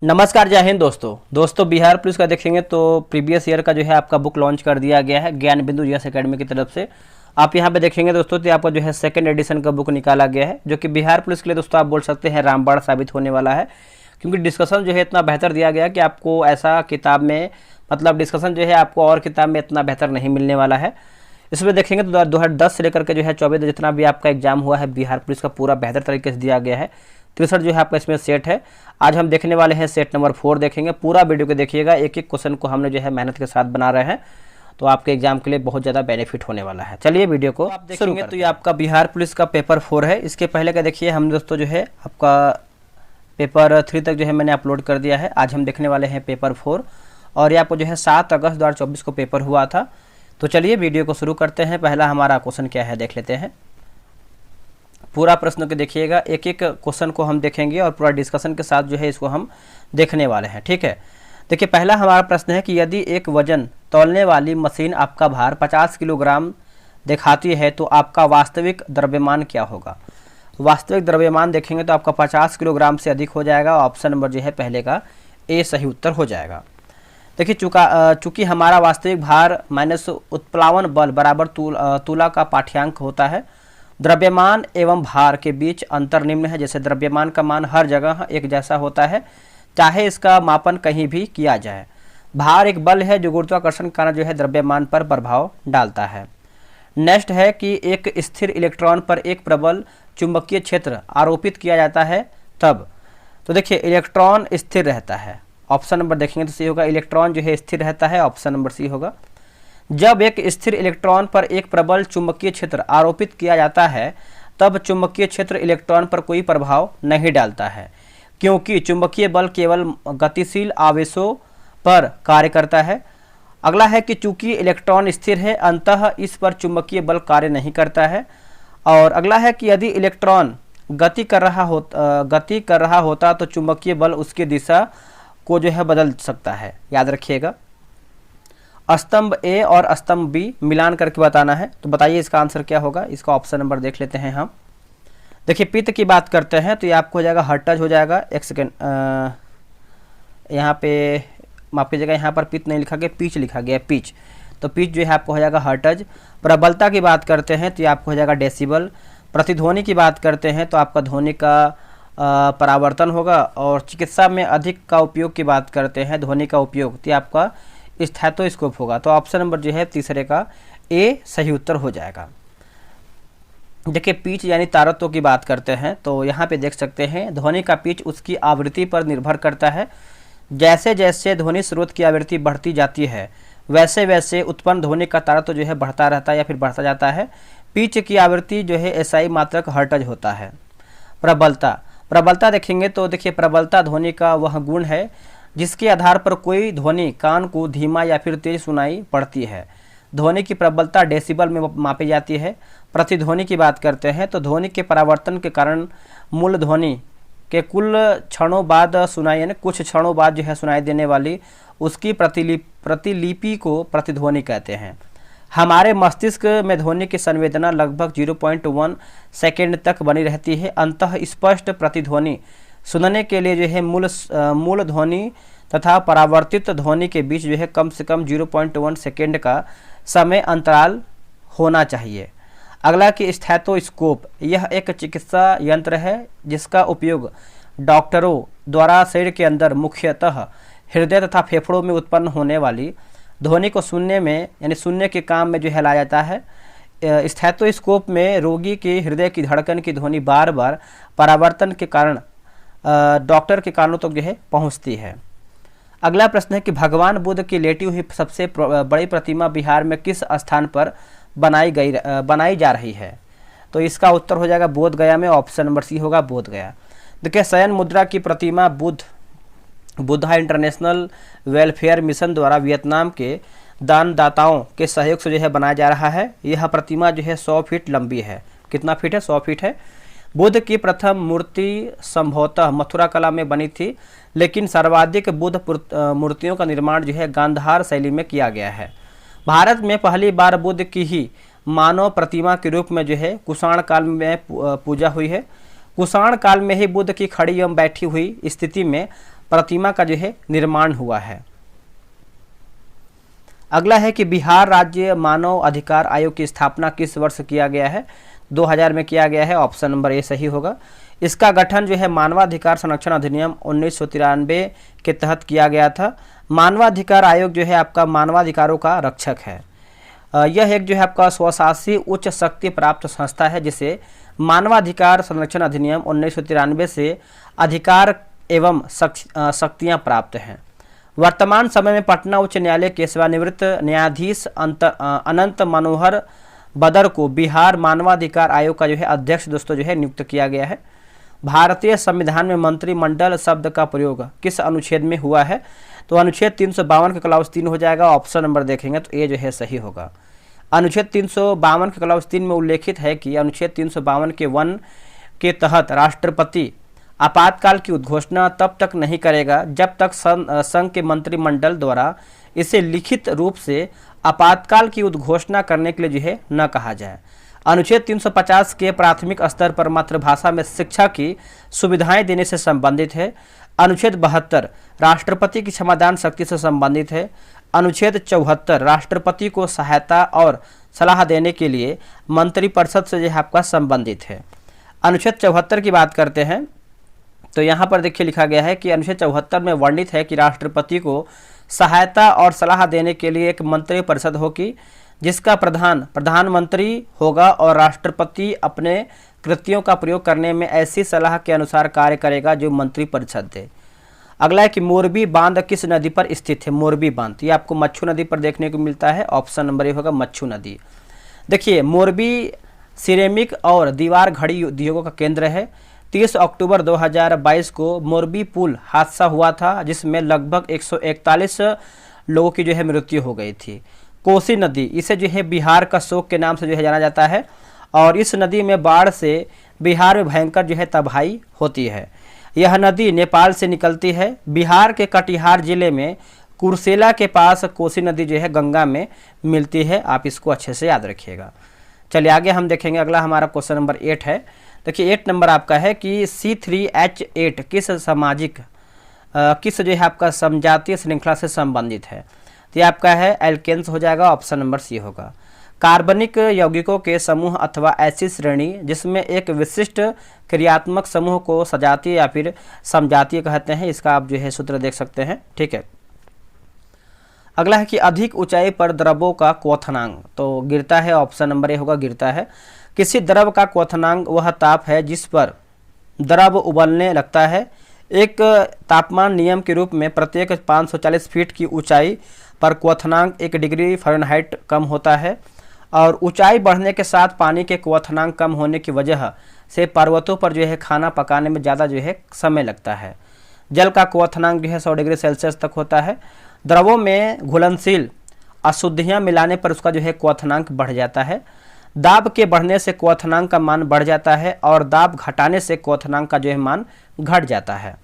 नमस्कार, जय हिंद दोस्तों बिहार पुलिस का देखेंगे तो प्रीवियस ईयर का जो है आपका बुक लॉन्च कर दिया गया है ज्ञान बिंदु जीएस एकेडमी की तरफ से। आप यहां पे देखेंगे दोस्तों तो आपका जो है सेकंड एडिशन का बुक निकाला गया है, जो कि बिहार पुलिस के लिए दोस्तों आप बोल सकते हैं रामबाण साबित होने वाला है, क्योंकि डिस्कशन जो है इतना बेहतर दिया गया कि आपको ऐसा किताब में मतलब डिस्कशन जो है आपको और किताब में इतना बेहतर नहीं मिलने वाला है। इसमें देखेंगे तो 2010 से लेकर के जो है 24 जितना भी आपका एग्जाम हुआ है बिहार पुलिस का पूरा बेहतर तरीके से दिया गया है। 63 जो है आपका इसमें सेट है। आज हम देखने वाले हैं सेट नंबर 4 देखेंगे। पूरा वीडियो को देखिएगा, एक एक क्वेश्चन को हमने जो है मेहनत के साथ बना रहे हैं, तो आपके एग्जाम के लिए बहुत ज़्यादा बेनिफिट होने वाला है। चलिए वीडियो को आप देखेंगे तो ये आपका बिहार पुलिस का पेपर 4 है। इसके पहले का देखिए हम दोस्तों जो है आपका पेपर 3 तक जो है मैंने अपलोड कर दिया है। आज हम देखने वाले हैं पेपर 4 और ये आपको जो है 7 अगस्त 2024 को पेपर हुआ था। तो चलिए वीडियो को शुरू करते हैं। पहला हमारा क्वेश्चन क्या है देख लेते हैं। पूरा प्रश्न को देखिएगा, एक एक क्वेश्चन को हम देखेंगे और पूरा डिस्कशन के साथ जो है इसको हम देखने वाले हैं, ठीक है। देखिए पहला हमारा प्रश्न है कि यदि एक वजन तौलने वाली मशीन आपका भार 50 किलोग्राम दिखाती है तो आपका वास्तविक द्रव्यमान क्या होगा। वास्तविक द्रव्यमान देखेंगे तो आपका 50 किलोग्राम से अधिक हो जाएगा। ऑप्शन नंबर जो है पहले का ए सही उत्तर हो जाएगा। देखिए चूँकि हमारा वास्तविक भार माइनस उत्प्लावन बल बराबर तुला का पाठ्यांक होता है। द्रव्यमान एवं भार के बीच अंतर निम्न है, जैसे द्रव्यमान का मान हर जगह एक जैसा होता है, चाहे इसका मापन कहीं भी किया जाए। भार एक बल है जो गुरुत्वाकर्षण के कारण जो है द्रव्यमान पर प्रभाव डालता है। नेक्स्ट है कि एक स्थिर इलेक्ट्रॉन पर एक प्रबल चुंबकीय क्षेत्र आरोपित किया जाता है तब। तो देखिए इलेक्ट्रॉन स्थिर रहता है, ऑप्शन नंबर देखेंगे तो सी होगा। इलेक्ट्रॉन जो है स्थिर रहता है, ऑप्शन नंबर सी होगा। जब एक स्थिर इलेक्ट्रॉन पर एक प्रबल चुंबकीय क्षेत्र आरोपित किया जाता है तब चुंबकीय क्षेत्र इलेक्ट्रॉन पर कोई प्रभाव नहीं डालता है, क्योंकि चुंबकीय बल केवल गतिशील आवेशों पर कार्य करता है। अगला है कि चूंकि इलेक्ट्रॉन स्थिर है अंततः इस पर चुंबकीय बल कार्य नहीं करता है। और अगला है कि यदि इलेक्ट्रॉन गति कर रहा होता तो चुंबकीय बल उसकी दिशा को जो है बदल सकता है। याद रखिएगा, स्तंभ ए और स्तंभ बी मिलान करके बताना है। तो बताइए इसका आंसर क्या होगा। इसका ऑप्शन नंबर देख लेते हैं हम। देखिए पित्त की बात करते हैं तो ये आपको हो जाएगा हर्टज हो जाएगा। एक सेकेंड, यहाँ पे माफ कीजिएगा, यहाँ पर पित्त नहीं लिखा गया, पीच लिखा गया, पीच। तो पीच जो है आपको हो जाएगा हर्टज। प्रबलता की बात करते हैं तो ये आपको हो जाएगा डेसिबल। प्रतिध्वनि की बात करते हैं तो आपका ध्वनि का परावर्तन होगा। और चिकित्सा में अधिक का उपयोग की बात करते हैं ध्वनि का उपयोग तो आपका स्टेथोस्कोप होगा। तो ऑप्शन नंबर जो है तीसरे का ए सही उत्तर हो जाएगा। देखिए पिच यानी तारत्व की बात करते हैं तो यहाँ पे देख सकते हैं ध्वनि का पिच उसकी आवृत्ति पर निर्भर करता है। जैसे जैसे ध्वनि स्रोत की आवृत्ति बढ़ती जाती है वैसे वैसे उत्पन्न ध्वनि का तारत्व जो है बढ़ता रहता है या फिर बढ़ता जाता है। पिच की आवृत्ति जो है एसआई मात्रक हर्टज होता है। प्रबलता देखेंगे तो देखिए प्रबलता ध्वनि का वह गुण है जिसके आधार पर कोई ध्वनि कान को धीमा या फिर तेज सुनाई पड़ती है। ध्वनि की प्रबलता डेसिबल में मापी जाती है। प्रतिध्वनि की बात करते हैं तो ध्वनि के परावर्तन के कारण मूल ध्वनि के कुल क्षणों बाद सुनाई यानी कुछ क्षणों बाद जो है सुनाई देने वाली उसकी प्रतिलिपि को प्रतिध्वनि कहते हैं। हमारे मस्तिष्क में ध्वनि की संवेदना लगभग 0.1 सेकेंड तक बनी रहती है। अंततः स्पष्ट प्रतिध्वनि सुनने के लिए जो है मूल ध्वनि तथा परावर्तित ध्वनि के बीच जो है कम से कम 0.1 सेकेंड का समय अंतराल होना चाहिए। अगला कि स्टेथोस्कोप, यह एक चिकित्सा यंत्र है जिसका उपयोग डॉक्टरों द्वारा शरीर के अंदर मुख्यतः हृदय तथा फेफड़ों में उत्पन्न होने वाली ध्वनि को सुनने में यानी सुनने के काम में जो है लाया जाता है। स्टेथोस्कोप में रोगी के हृदय की धड़कन की ध्वनि बार बार परावर्तन के कारण डॉक्टर के कानों तक जो है पहुंचती है। अगला प्रश्न है कि भगवान बुद्ध की लेटी हुई सबसे बड़ी प्रतिमा बिहार में किस स्थान पर बनाई जा रही है। तो इसका उत्तर हो जाएगा बोध गया में, ऑप्शन नंबर सी होगा बोध गया। देखिए शयन मुद्रा की प्रतिमा बुद्धा इंटरनेशनल वेलफेयर मिशन द्वारा वियतनाम के दानदाताओं के सहयोग से जो है बनाया जा रहा है। यह प्रतिमा जो है 100 फीट लंबी है। कितना फीट है? 100 फीट है। बुद्ध की प्रथम मूर्ति संभवतः मथुरा कला में बनी थी, लेकिन सर्वाधिक बुद्ध मूर्तियों का निर्माण जो है गांधार शैली में किया गया है। भारत में पहली बार बुद्ध की ही मानव प्रतिमा के रूप में जो है कुषाण काल में पूजा हुई है। कुषाण काल में ही बुद्ध की खड़ी एवं बैठी हुई स्थिति में प्रतिमा का जो है निर्माण हुआ है। अगला है कि बिहार राज्य मानव अधिकार आयोग की स्थापना किस वर्ष किया गया है? 2000 में किया गया है। ऑप्शन नंबर ए सही होगा। इसका गठन जो है मानवाधिकार संरक्षण अधिनियम 1993 के तहत किया गया था। मानवाधिकार आयोग जो है आपका मानवाधिकारों का रक्षक है। यह एक जो है आपका स्वशासी उच्च शक्ति प्राप्त संस्था है जिसे मानवाधिकार संरक्षण अधिनियम 1993 से अधिकार एवं शक्तियाँ प्राप्त हैं। वर्तमान समय में पटना उच्च न्यायालय के सेवानिवृत्त न्यायाधीश अनंत मनोहर बदर को बिहार मानवाधिकार आयोग का जो है अध्यक्ष दोस्तों जो है नियुक्त किया गया है। भारतीय संविधान में मंत्रिमंडल शब्द का प्रयोग किस अनुच्छेद में हुआ है? तो अनुच्छेद 352 के क्लाउज 3 हो जाएगा। ऑप्शन नंबर देखेंगे तो ए जो है सही होगा। अनुच्छेद 352 के क्लाउज 3 में उल्लेखित है कि अनुच्छेद 352 के 1 के तहत राष्ट्रपति आपातकाल की उद्घोषणा तब तक नहीं करेगा जब तक संघ के मंत्रिमंडल द्वारा इसे लिखित रूप से आपातकाल की उद्घोषणा करने के लिए जो है न कहा जाए। अनुच्छेद 350 के प्राथमिक स्तर पर मातृभाषा में शिक्षा की सुविधाएं देने से संबंधित है। अनुच्छेद 72 राष्ट्रपति की क्षमादान शक्ति से संबंधित है। अनुच्छेद 74 राष्ट्रपति को सहायता और सलाह देने के लिए मंत्रिपरिषद से जो है आपका संबंधित है। अनुच्छेद 74 की बात करते हैं तो यहाँ पर देखिए लिखा गया है कि अनुच्छेद 74 में वर्णित है कि राष्ट्रपति को सहायता और सलाह देने के लिए एक मंत्रिपरिषद होगी जिसका प्रधानमंत्री होगा और राष्ट्रपति अपने कृतियों का प्रयोग करने में ऐसी सलाह के अनुसार कार्य करेगा जो मंत्रिपरिषद दे। अगला है कि मोरबी बांध किस नदी पर स्थित है? मोरबी बांध ये आपको मच्छू नदी पर देखने को मिलता है। ऑप्शन नंबर ए होगा मच्छू नदी। देखिए मोरबी सिरेमिक और दीवार घड़ी उद्योगों का केंद्र है। 30 अक्टूबर 2022 को मोरबी पुल हादसा हुआ था जिसमें लगभग 141 लोगों की जो है मृत्यु हो गई थी। कोसी नदी इसे जो है बिहार का शोक के नाम से जो है जाना जाता है और इस नदी में बाढ़ से बिहार में भयंकर जो है तबाही होती है। यह नदी नेपाल से निकलती है। बिहार के कटिहार जिले में कुर्सेला के पास कोसी नदी जो है गंगा में मिलती है। आप इसको अच्छे से याद रखिएगा। चलिए आगे हम देखेंगे। अगला हमारा क्वेश्चन नंबर 8 है। देखिए 8 नंबर आपका है कि C3H8 किस जो है आपका समजातीय श्रृंखला से संबंधित है? तो ये आपका है एल्केन्स हो जाएगा। ऑप्शन नंबर सी होगा। कार्बनिक यौगिकों के समूह अथवा ऐसी श्रेणी जिसमें एक विशिष्ट क्रियात्मक समूह को सजातीय या फिर समजातीय कहते हैं। इसका आप जो है सूत्र देख सकते हैं। ठीक है। अगला है कि अधिक ऊंचाई पर द्रवों का क्वथनांक तो गिरता है। ऑप्शन नंबर ए होगा गिरता है। किसी द्रव का क्वथनांक वह ताप है जिस पर द्रव उबलने लगता है। एक तापमान नियम के रूप में प्रत्येक 540 फीट की ऊंचाई पर क्वथनांक 1 डिग्री फ़ारेनहाइट कम होता है और ऊंचाई बढ़ने के साथ पानी के क्वथनांक कम होने की वजह से पर्वतों पर जो है खाना पकाने में ज़्यादा जो है समय लगता है। जल का क्वथनांक जो है 100 डिग्री सेल्सियस तक होता है। द्रवों में घुलनशील अशुद्धियाँ मिलाने पर उसका जो है क्वथनांक बढ़ जाता है। दाब के बढ़ने से क्वथनांक का मान बढ़ जाता है और दाब घटाने से क्वथनांक का जो है मान घट जाता है।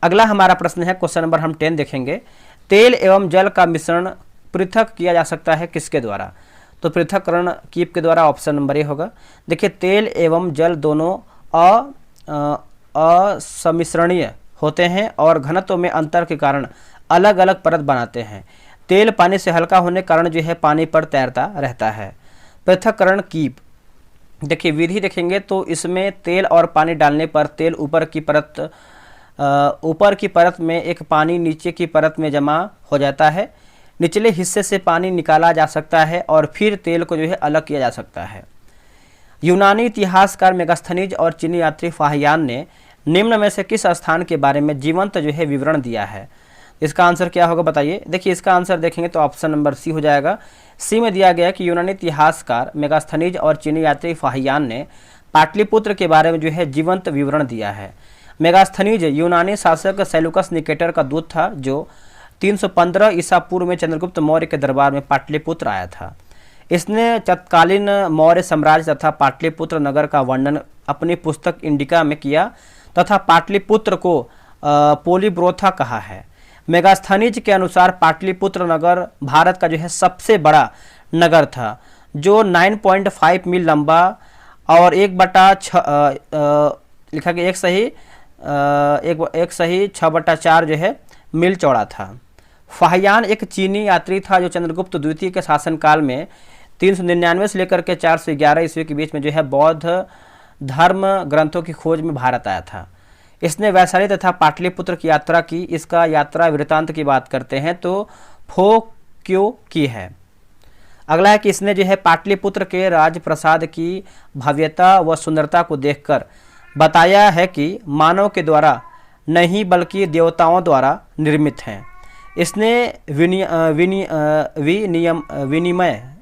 अगला हमारा प्रश्न है क्वेश्चन नंबर हम 10 देखेंगे। तेल एवं जल का मिश्रण पृथक किया जा सकता है किसके द्वारा? तो पृथक्करण कीप के द्वारा। ऑप्शन नंबर ए होगा। देखिए तेल एवं जल दोनों असमिश्रणीय होते हैं और घनत्व में अंतर के कारण अलग अलग परत बनाते हैं। तेल पानी से हल्का होने के कारण जो है पानी पर तैरता रहता है। पृथक्करण कीप देखिए विधि देखेंगे तो इसमें तेल और पानी डालने पर तेल ऊपर की परत में एक पानी नीचे की परत में जमा हो जाता है। निचले हिस्से से पानी निकाला जा सकता है और फिर तेल को जो है अलग किया जा सकता है। यूनानी इतिहासकार मेगास्थनीज और चीनी यात्री फाहियान ने निम्न में से किस स्थान के बारे में जीवंत जो है विवरण दिया है? इसका आंसर क्या होगा बताइए। देखिए इसका आंसर देखेंगे तो ऑप्शन नंबर सी हो जाएगा। सी में दिया गया कि यूनानी इतिहासकार मेगास्थनीज और चीनी यात्री फाहियान ने पाटलिपुत्र के बारे में जो है जीवंत विवरण दिया है। मेगास्थनीज यूनानी शासक सेल्यूकस निकेटर का दूत था जो 315 ईसा पूर्व में चंद्रगुप्त मौर्य के दरबार में पाटलिपुत्र आया था। इसने तत्कालीन मौर्य साम्राज्य तथा पाटलिपुत्र नगर का वर्णन अपनी पुस्तक इंडिका में किया तथा पाटलिपुत्र को पोलीब्रोथा कहा है। मेगास्थनीज के अनुसार पाटलिपुत्र नगर भारत का जो है सबसे बड़ा नगर था जो 9.5 मील लंबा और 1/6 लिखा गया 1 सही एक सही 6/4 जो है मील चौड़ा था। फाहियान एक चीनी यात्री था जो चंद्रगुप्त द्वितीय के शासनकाल में 399 से लेकर के 411 ईस्वी के बीच में जो है बौद्ध धर्म ग्रंथों की खोज में भारत आया था। इसने वैशाली तथा पाटलिपुत्र की यात्रा की। इसका यात्रा वृत्तांत की बात करते हैं तो फो क्यों की है। अगला है कि इसने जो है पाटलिपुत्र के राजप्रसाद की भव्यता व सुंदरता को देखकर बताया है कि मानव के द्वारा नहीं बल्कि देवताओं द्वारा निर्मित हैं। इसने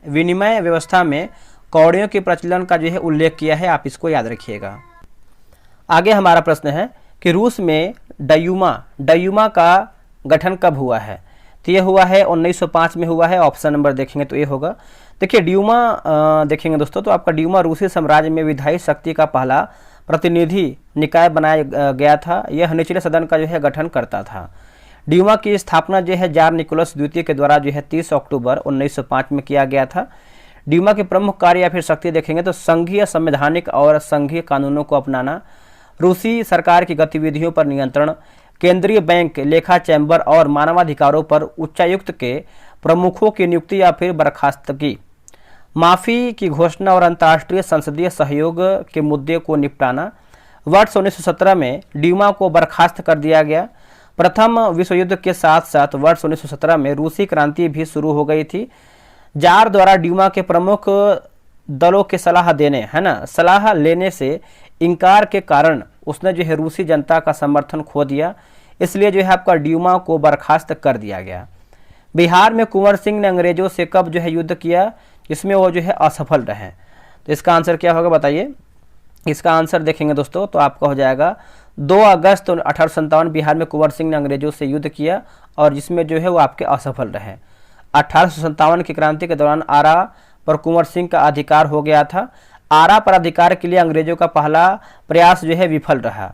विनिमय व्यवस्था में कौड़ियों के प्रचलन का जो है उल्लेख किया है, आप इसको याद रखिएगा। आगे हमारा प्रश्न है कि रूस में डयूमा का गठन कब हुआ है। तो ये हुआ है 1905 में हुआ है। ऑप्शन नंबर देखेंगे तो ये होगा। देखिए ड्यूमा देखेंगे दोस्तों तो आपका ड्यूमा रूसी साम्राज्य में विधायी शक्ति का पहला प्रतिनिधि निकाय बनाया गया था। यह निचले सदन का जो है गठन करता था। ड्यूमा की स्थापना जो है जार निकोलस द्वितीय के द्वारा जो है 30 अक्टूबर 1905 में किया गया था। ड्यूमा के प्रमुख कार्य या फिर शक्ति देखेंगे तो संघीय संवैधानिक और संघीय कानूनों को अपनाना, रूसी सरकार की गतिविधियों पर नियंत्रण, केंद्रीय बैंक, लेखा चैम्बर और मानवाधिकारों पर उच्चायुक्त के प्रमुखों की नियुक्ति या फिर बर्खास्तगी, माफी की घोषणा और अंतर्राष्ट्रीय संसदीय सहयोग के मुद्दे को निपटाना। वर्ष 1917 में ड्यूमा को बर्खास्त कर दिया गया। प्रथम विश्व युद्ध के साथ साथ वर्ष 1917 में रूसी क्रांति भी शुरू हो गई थी। जार द्वारा ड्यूमा के प्रमुख दलों के सलाह लेने से इनकार के कारण उसने जो है रूसी जनता का समर्थन खो दिया। इसलिए जो है आपका ड्यूमा को बर्खास्त कर दिया गया। बिहार में कुंवर सिंह ने अंग्रेजों से कब जो है युद्ध किया, इसमें वो जो है असफल रहे। तो इसका आंसर क्या होगा बताइए। इसका आंसर देखेंगे दोस्तों तो आपका हो जाएगा 2 अगस्त 1857 बिहार में कुंवर सिंह ने अंग्रेजों से युद्ध किया और जिसमें जो है वो आपके असफल रहे। 1857 की क्रांति के दौरान आरा पर कुंवर सिंह का अधिकार हो गया था। आरा पर अधिकार के लिए अंग्रेजों का पहला प्रयास जो है विफल रहा।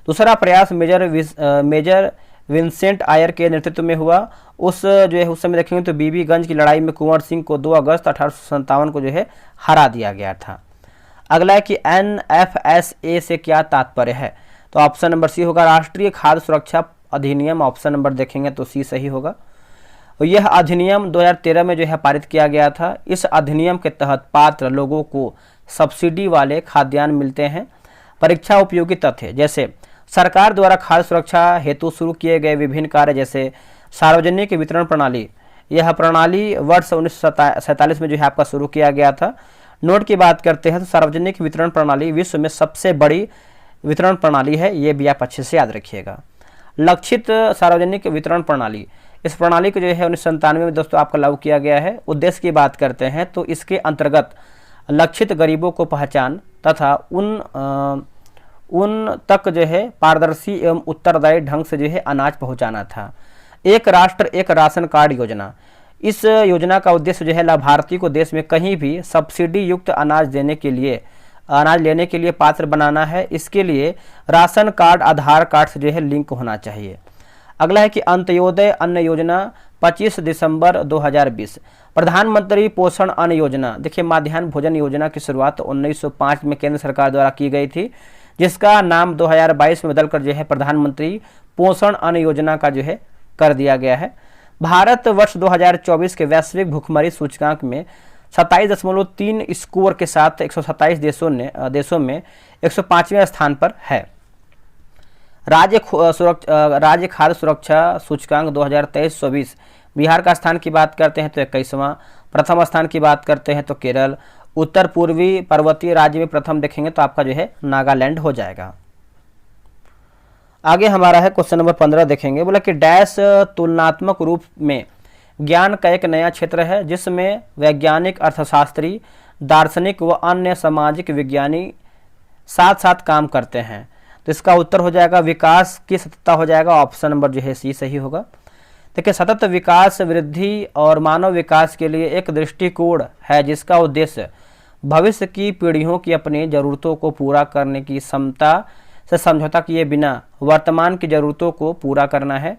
दूसरा प्रयास मेजर विंसेंट आयर के नेतृत्व में हुआ। उस समय देखेंगे तो बीबीगंज की लड़ाई में कुंवर सिंह को 2 अगस्त 1857 को जो है हरा दिया गया था। अगला है कि NFSA से क्या तात्पर्य है। तो ऑप्शन नंबर सी होगा, राष्ट्रीय खाद्य सुरक्षा अधिनियम। ऑप्शन नंबर देखेंगे तो सी सही होगा। यह अधिनियम 2013 में जो है पारित किया गया था। इस अधिनियम के तहत पात्र लोगों को सब्सिडी वाले खाद्यान्न मिलते हैं। परीक्षा उपयोगी तथ्य जैसे सरकार द्वारा खाद्य सुरक्षा हेतु शुरू किए गए विभिन्न कार्य जैसे सार्वजनिक वितरण प्रणाली। यह प्रणाली वर्ष 1947 में जो है आपका शुरू किया गया था। नोट की बात करते हैं तो सार्वजनिक वितरण प्रणाली विश्व में सबसे बड़ी वितरण प्रणाली है। ये भी आप अच्छे से याद रखिएगा। लक्षित सार्वजनिक वितरण प्रणाली, इस प्रणाली को जो है 1997 में दोस्तों आपका लागू किया गया है। उद्देश्य की बात करते हैं तो इसके अंतर्गत लक्षित गरीबों को पहचान तथा उन तक जो है पारदर्शी एवं उत्तरदायी ढंग से जो है अनाज पहुंचाना था। एक राष्ट्र एक राशन कार्ड योजना, इस योजना का उद्देश्य जो है लाभार्थी को देश में कहीं भी सब्सिडी युक्त अनाज लेने के लिए पात्र बनाना है। इसके लिए राशन कार्ड आधार कार्ड से जो है लिंक होना चाहिए। अगला है कि अंत्योदय अन्न योजना 25 दिसंबर 2020। प्रधानमंत्री पोषण अन्न योजना, देखिए मध्याह्न भोजन योजना की शुरुआत 1905 में केंद्र सरकार द्वारा की गई थी, जिसका नाम 2022 में बदलकर जो है प्रधानमंत्री पोषण अन्न योजना का जो है कर दिया गया है। भारत वर्ष 2024 के वैश्विक भुखमरी सूचकांक में 27.3 स्कोर के साथ 127 देशों में 105वें स्थान पर है। राज्य खाद्य सुरक्षा सूचकांक 2023-24 बिहार का स्थान की बात करते हैं तो 21वां। प्रथम स्थान की बात करते हैं तो केरल। उत्तर पूर्वी पर्वतीय राज्य में प्रथम देखेंगे तो आपका जो है नागालैंड हो जाएगा। आगे हमारा है क्वेश्चन नंबर 15 देखेंगे। बोला कि डैश तुलनात्मक रूप में ज्ञान का एक नया क्षेत्र है जिसमें वैज्ञानिक, अर्थशास्त्री, दार्शनिक व अन्य सामाजिक विज्ञानी साथ साथ काम करते हैं। तो इसका उत्तर हो जाएगा विकास की सततता हो जाएगा। ऑप्शन नंबर जो है सी सही होगा। देखिए सतत विकास वृद्धि और मानव विकास के लिए एक दृष्टिकोण है जिसका उद्देश्य भविष्य की पीढ़ियों की अपनी जरूरतों को पूरा करने की क्षमता से समझौता किए बिना वर्तमान की जरूरतों को पूरा करना है।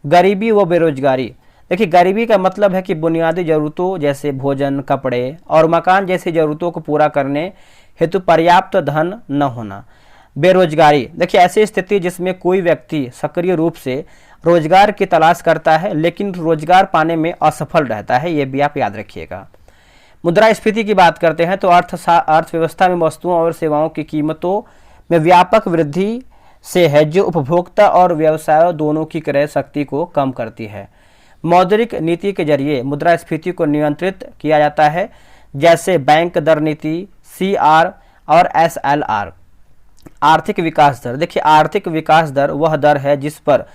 गरीबी व बेरोजगारी, देखिए गरीबी का मतलब है कि बुनियादी जरूरतों जैसे भोजन, कपड़े और मकान जैसी जरूरतों को पूरा करने हेतु पर्याप्त धन न होना। बेरोजगारी, देखिए ऐसी स्थिति जिसमें कोई व्यक्ति सक्रिय रूप से रोजगार की तलाश करता है लेकिन रोजगार पाने में असफल रहता है, ये भी आप याद रखिएगा। मुद्रास्फीति की बात करते हैं तो अर्थव्यवस्था में वस्तुओं और सेवाओं की कीमतों में व्यापक वृद्धि से है जो उपभोक्ता और व्यवसायों दोनों की क्रय शक्ति को कम करती है। मौद्रिक नीति के जरिए मुद्रास्फीति को नियंत्रित किया जाता है, जैसे बैंक दर नीति, CR और SLR। आर्थिक विकास दर, देखिए आर्थिक विकास दर वह दर है जिस पर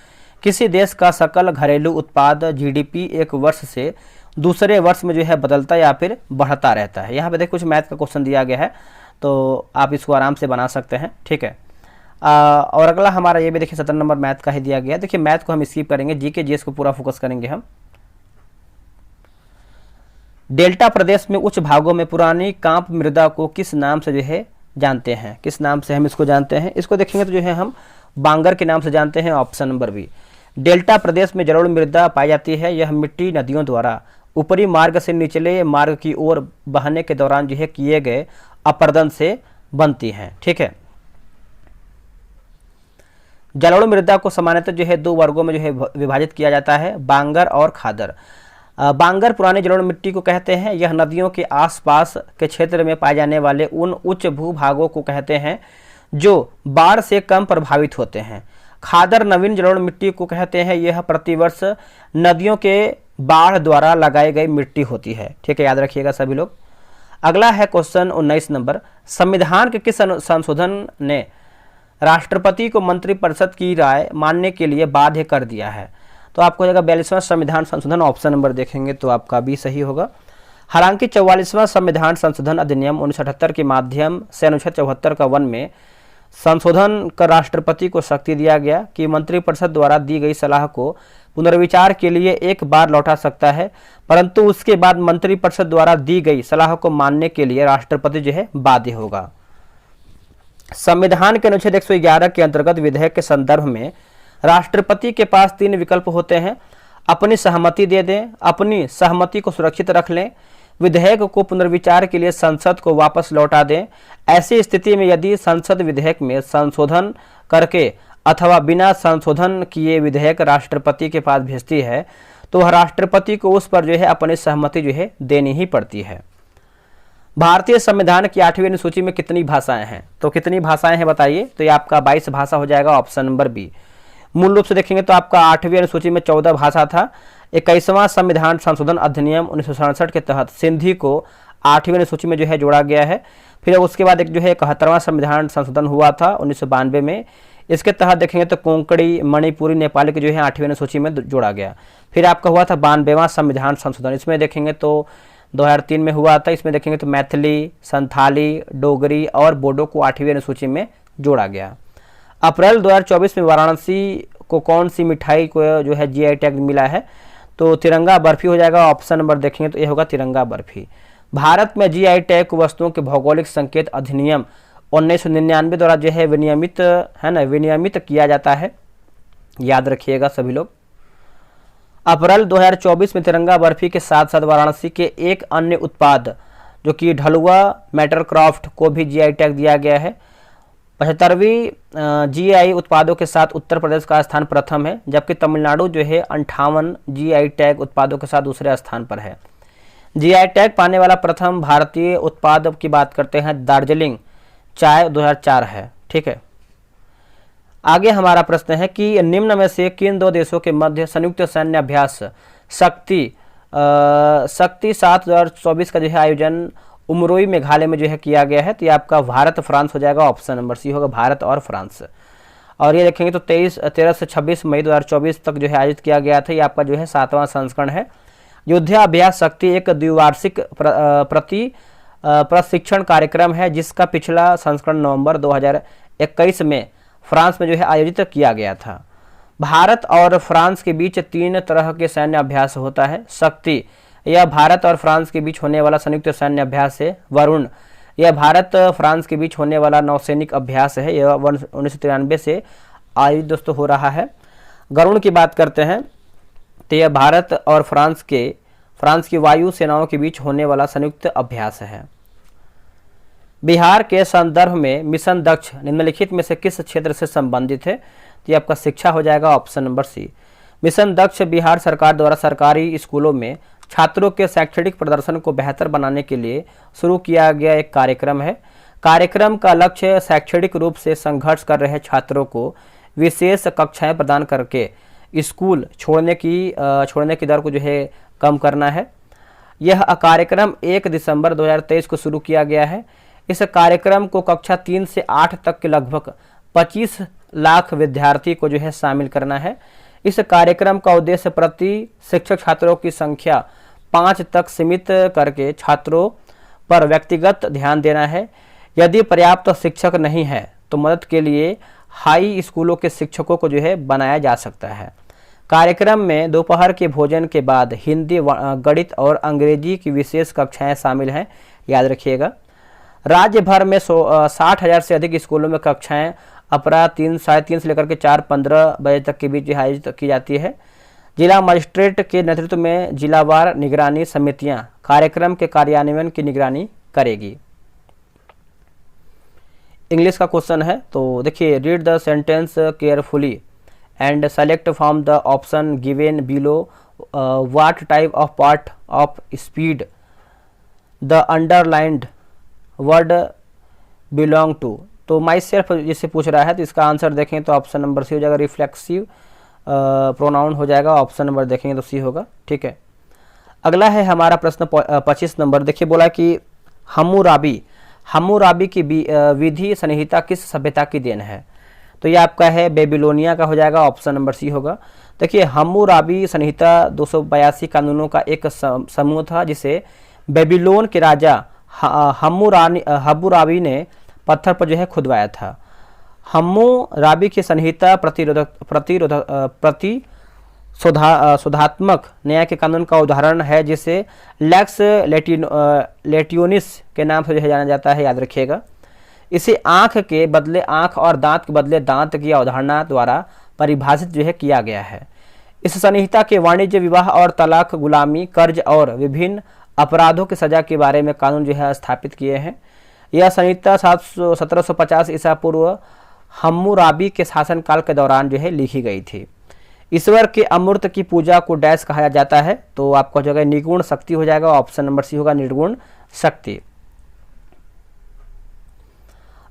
किसी देश का सकल घरेलू उत्पाद GDP एक वर्ष से दूसरे वर्ष में जो है बदलता या फिर बढ़ता रहता है। यहाँ पे देखिए कुछ मैथ का क्वेश्चन दिया गया है तो आप इसको आराम से बना सकते हैं, ठीक है। और अगला हमारा ये भी देखिए 17 नंबर मैथ का ही दिया गया है। देखिए मैथ को हम स्किप करेंगे, जीके जीएस को पूरा फोकस करेंगे हम। डेल्टा प्रदेश में उच्च भागों में पुरानी कांप मृदा को किस नाम से जो है जानते हैं, किस नाम से हम इसको जानते हैं? इसको देखेंगे तो जो है हम बांगर के नाम से जानते हैं, ऑप्शन नंबर बी। डेल्टा प्रदेश में जलोढ़ मृदा पाई जाती है, यह मिट्टी नदियों द्वारा ऊपरी मार्ग से निचले मार्ग की ओर बहने के दौरान जो है किए गए अपरदन से बनती हैं, ठीक है। जलोढ़ मृदा को सामान्यतः जो है दो वर्गों में जो है विभाजित किया जाता है, बांगर और खादर। बांगर पुरानी जलोढ़ मिट्टी को कहते हैं, यह नदियों के आसपास के क्षेत्र में पाए जाने वाले उन उच्च भूभागों को कहते हैं जो बाढ़ से कम प्रभावित होते हैं। खादर नवीन जलोढ़ मिट्टी को कहते हैं, यह प्रतिवर्ष नदियों के बाढ़ द्वारा लगाई गई मिट्टी होती है, ठीक है, याद रखिएगा सभी लोग। अगला है क्वेश्चन 19 नंबर, संविधान के किस संशोधन ने राष्ट्रपति को मंत्रिपरिषद की राय मानने के लिए बाध्य कर दिया है? तो आपको जगह 42वां संविधान संशोधन, ऑप्शन नंबर देखेंगे तो आपका भी सही होगा। हालांकि 44वां संविधान संशोधन अधिनियम 1978 के माध्यम से अनुच्छेद 74 का 1 में संशोधन कर राष्ट्रपति को शक्ति दिया गया कि मंत्रिपरिषद द्वारा दी गई सलाह को पुनर्विचार के लिए एक बार लौटा सकता है, परंतु उसके बाद मंत्रिपरिषद द्वारा दी गई सलाह को मानने के लिए राष्ट्रपति जो है बाध्य होगा। संविधान के अनुच्छेद 111 के अंतर्गत विधेयक के संदर्भ में राष्ट्रपति के पास 3 विकल्प होते हैं, अपनी सहमति दे दें, अपनी सहमति को सुरक्षित रख लें, विधेयक को पुनर्विचार के लिए संसद को वापस लौटा दें। ऐसी स्थिति में यदि संसद विधेयक में संशोधन करके अथवा बिना संशोधन किए विधेयक राष्ट्रपति के पास भेजती है तो वह राष्ट्रपति को उस पर जो है अपनी सहमति जो है देनी ही पड़ती है। भारतीय संविधान की 8वीं अनुसूची में कितनी भाषाएं हैं? तो कितनी भाषाएं हैं बताइए? तो ये आपका 22 भाषा हो जाएगा, ऑप्शन नंबर बी। मूल रूप से देखेंगे तो आपका 8वीं अनुसूची में 14 भाषा था। 21वां संविधान संशोधन अधिनियम 1967 के तहत सिंधी को 8वीं अनुसूची में जो है जोड़ा गया है। फिर उसके बाद एक जो है 71वां संविधान संशोधन हुआ था 1992 में, इसके तहत देखेंगे तो कोंकणी, मणिपुरी, नेपाली के जो है 8वीं अनुसूची में जोड़ा गया। फिर आपका हुआ था 92वां संविधान संशोधन, इसमें देखेंगे तो 2003 में हुआ था। इसमें देखेंगे तो मैथिली, संथाली, डोगरी और बोडो को 8वीं अनुसूची में जोड़ा गया। अप्रैल 2024 में वाराणसी को कौन सी मिठाई को जो है GI टैग मिला है? तो तिरंगा बर्फी हो जाएगा, ऑप्शन नंबर देखेंगे तो ये होगा तिरंगा बर्फी। भारत में GI टैग वस्तुओं के भौगोलिक संकेत अधिनियम 1999 द्वारा जो है विनियमित है ना, विनियमित किया जाता है, याद रखिएगा सभी लोग। अप्रैल 2024 में तिरंगा बर्फी के साथ साथ वाराणसी के एक अन्य उत्पाद जो कि ढलुआ मैटरक्राफ्ट को भी GI टैग दिया गया है। 75वीं GI उत्पादों के साथ उत्तर प्रदेश का स्थान प्रथम है, जबकि तमिलनाडु जो है 58 GI टैग उत्पादों के साथ दूसरे स्थान पर है। GI टैग पाने वाला प्रथम भारतीय उत्पाद की बात करते हैं, दार्जिलिंग चाय 2004 है, ठीक है। आगे हमारा प्रश्न है कि निम्न में से किन 2 देशों के मध्य संयुक्त सैन्य अभ्यास शक्ति 7 2024 का जो है आयोजन उमरोई मेघालय में जो है किया गया है? तो ये आपका भारत फ्रांस हो जाएगा, ऑप्शन नंबर सी होगा, भारत और फ्रांस। और ये देखेंगे तो 13 से 26 मई 2024 तक जो है आयोजित किया गया था। ये आपका जो है 7वां संस्करण है। युद्धाभ्यास शक्ति एक द्विवार्षिक प्रशिक्षण कार्यक्रम है जिसका पिछला संस्करण नवंबर 2021 में फ्रांस में जो है आयोजित किया गया था। भारत और फ्रांस के बीच 3 तरह के सैन्य अभ्यास होता है। शक्ति यह भारत और फ्रांस के बीच होने वाला संयुक्त सैन्य अभ्यास है। वरुण यह भारत फ्रांस के बीच होने वाला नौसैनिक अभ्यास है, यह 1993 से आयोजित दोस्तों हो रहा है। गरुण की बात करते हैं तो यह भारत और फ्रांस की वायु सेनाओं के बीच होने वाला संयुक्त अभ्यास है। बिहार के संदर्भ में मिशन दक्ष निम्नलिखित में से किस क्षेत्र से संबंधित है? तो ये आपका शिक्षा हो जाएगा, ऑप्शन नंबर सी। मिशन दक्ष बिहार सरकार द्वारा सरकारी स्कूलों में छात्रों के शैक्षणिक प्रदर्शन को बेहतर बनाने के लिए शुरू किया गया एक कार्यक्रम है। कार्यक्रम का लक्ष्य शैक्षणिक रूप से संघर्ष कर रहे छात्रों को विशेष कक्षाएं प्रदान करके स्कूल छोड़ने की दर को जो है कम करना है। यह कार्यक्रम 1 दिसंबर 2023 को शुरू किया गया है। इस कार्यक्रम को कक्षा 3 से 8 तक के लगभग 25 लाख विद्यार्थी को जो है शामिल करना है। इस कार्यक्रम का उद्देश्य प्रति शिक्षक छात्रों की संख्या 5 तक सीमित करके छात्रों पर व्यक्तिगत ध्यान देना है। यदि पर्याप्त शिक्षक नहीं है तो मदद के लिए हाई स्कूलों के शिक्षकों को जो है बनाया जा सकता है। कार्यक्रम में दोपहर के भोजन के बाद हिंदी, गणित और अंग्रेजी की विशेष कक्षाएं शामिल हैं, याद रखिएगा। राज्य भर में 60,000 से अधिक स्कूलों में कक्षाएं अपराह 3 से लेकर के 4-15 बजे तक के बीच आयोजित की जाती है। जिला मजिस्ट्रेट के नेतृत्व में जिलावार निगरानी समितियां कार्यक्रम के कार्यान्वयन की निगरानी करेगी। इंग्लिश का क्वेश्चन है, तो देखिए, read the sentence carefully and select from the option given below what type of part of speech the underlined word belong to. तो माई सेल्फ जिससे पूछ रहा है, तो इसका आंसर देखें तो ऑप्शन नंबर सी हो जाएगा, रिफ्लेक्सिव प्रोनाउन हो जाएगा। ऑप्शन नंबर देखेंगे तो सी होगा, ठीक है। अगला है हमारा प्रश्न 25 नंबर। देखिए, बोला कि हम्मुराबी की विधि संहिता किस सभ्यता की देन है? तो ये आपका है बेबीलोनिया का हो जाएगा, ऑप्शन नंबर सी होगा। देखिए, हम्मुराबी संहिता 282 कानूनों का एक समूह था जिसे बेबीलोन के राजा हम्मुराबी ने पत्थर पर जो है खुदवाया था। हम्मुराबी की संहिता शोधात्मक न्याय के कानून का उदाहरण है जिसे लैक्स लेटियोनिस के नाम से जो है जाना जाता है, याद रखिएगा। इसे आंख के बदले आंख और दांत के बदले दांत की अवधारणा द्वारा परिभाषित जो है किया गया है। इस संहिता के वाणिज्य, विवाह और तलाक, गुलामी, कर्ज और विभिन्न अपराधों की सजा के बारे में कानून जो है स्थापित किए हैं। यह संहिता 1750 ईसा पूर्व हम्मुराबी के शासनकाल के दौरान जो है लिखी गई थी। ईश्वर के अमूर्त की पूजा को डैश कहा जाता है, तो आपका जगह निर्गुण शक्ति हो जाएगा, ऑप्शन नंबर सी होगा, निर्गुण शक्ति।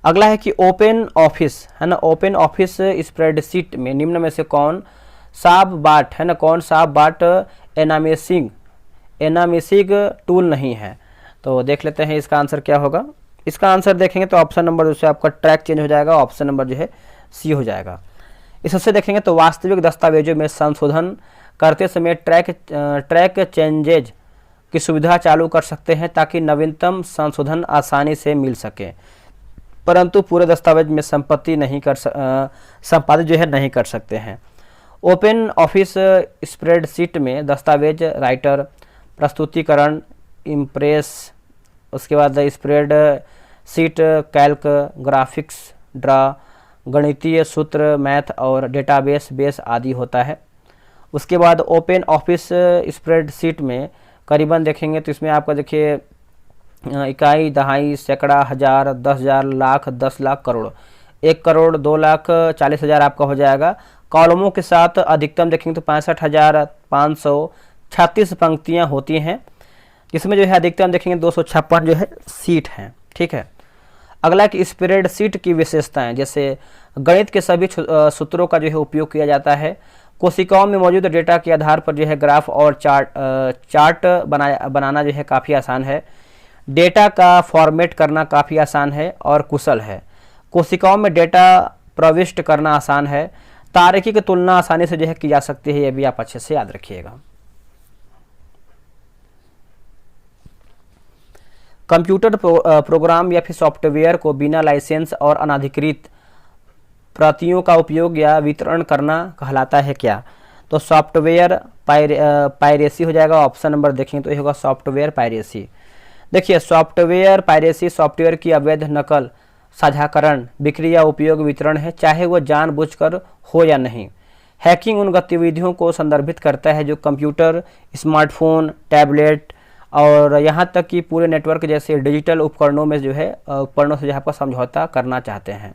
अगला है कि ओपन ऑफिस है ना, ओपन ऑफिस स्प्रेडशीट में निम्न में से कौन सा बाट है ना, कौन सा बाट एनामिसिंग टूल नहीं है? तो देख लेते हैं इसका आंसर क्या होगा। इसका आंसर देखेंगे तो ऑप्शन नंबर उससे आपका ट्रैक चेंज हो जाएगा, ऑप्शन नंबर जो है सी हो जाएगा। इससे देखेंगे तो वास्तविक दस्तावेजों में संशोधन करते समय ट्रैक चेंजेज की सुविधा चालू कर सकते हैं ताकि नवीनतम संशोधन आसानी से मिल सके, परंतु पूरे दस्तावेज में संपादित जो है नहीं कर सकते हैं। ओपन ऑफिस स्प्रेडशीट में दस्तावेज राइटर, प्रस्तुतिकरण, इम्प्रेस, उसके बाद spread sheet, Calc, graphics, draw, गणितीय सूत्र, मैथ और डेटाबेस बेस आदि होता है। उसके बाद ओपन ऑफिस स्प्रेडशीट में करीबन देखेंगे तो इसमें आपका देखिए इकाई, दहाई, सैकड़ा, हजार, 10,000, लाख, 10 लाख, करोड़, 1 करोड़ 2,40,000 आपका हो जाएगा। कॉलमों के साथ अधिकतम देखेंगे तो 65,536 पंक्तियां होती हैं, जिसमें जो है अधिकतम देखेंगे 256 जो है सीट हैं, ठीक है। अगला कि स्प्रेडशीट की विशेषताएं, जैसे गणित के सभी सूत्रों का जो है उपयोग किया जाता है। कोशिकाओं में मौजूद डेटा के आधार पर जो है ग्राफ और चार्ट बनाना जो है काफ़ी आसान है। डेटा का फॉर्मेट करना काफ़ी आसान है और कुशल है। कोशिकाओं में डेटा प्रविष्ट करना आसान है। तारीखी की तुलना आसानी से जो है की जा सकती है, ये भी आप अच्छे से याद रखिएगा। कंप्यूटर प्रोग्राम या फिर सॉफ्टवेयर को बिना लाइसेंस और अनाधिकृत प्रतियों का उपयोग या वितरण करना कहलाता है क्या? तो सॉफ्टवेयर पायरेसी हो जाएगा, ऑप्शन नंबर देखेंगे तो ये होगा सॉफ्टवेयर पायरेसी। देखिए, सॉफ्टवेयर पायरेसी सॉफ्टवेयर की अवैध नकल, साझाकरण, बिक्री या उपयोग, वितरण है, चाहे वह जानबूझकर हो या नहीं। हैकिंग उन गतिविधियों को संदर्भित करता है जो कंप्यूटर, स्मार्टफोन, टैबलेट और यहाँ तक कि पूरे नेटवर्क जैसे डिजिटल उपकरणों में जो है उपकरणों से जो है आपका समझौता करना चाहते हैं।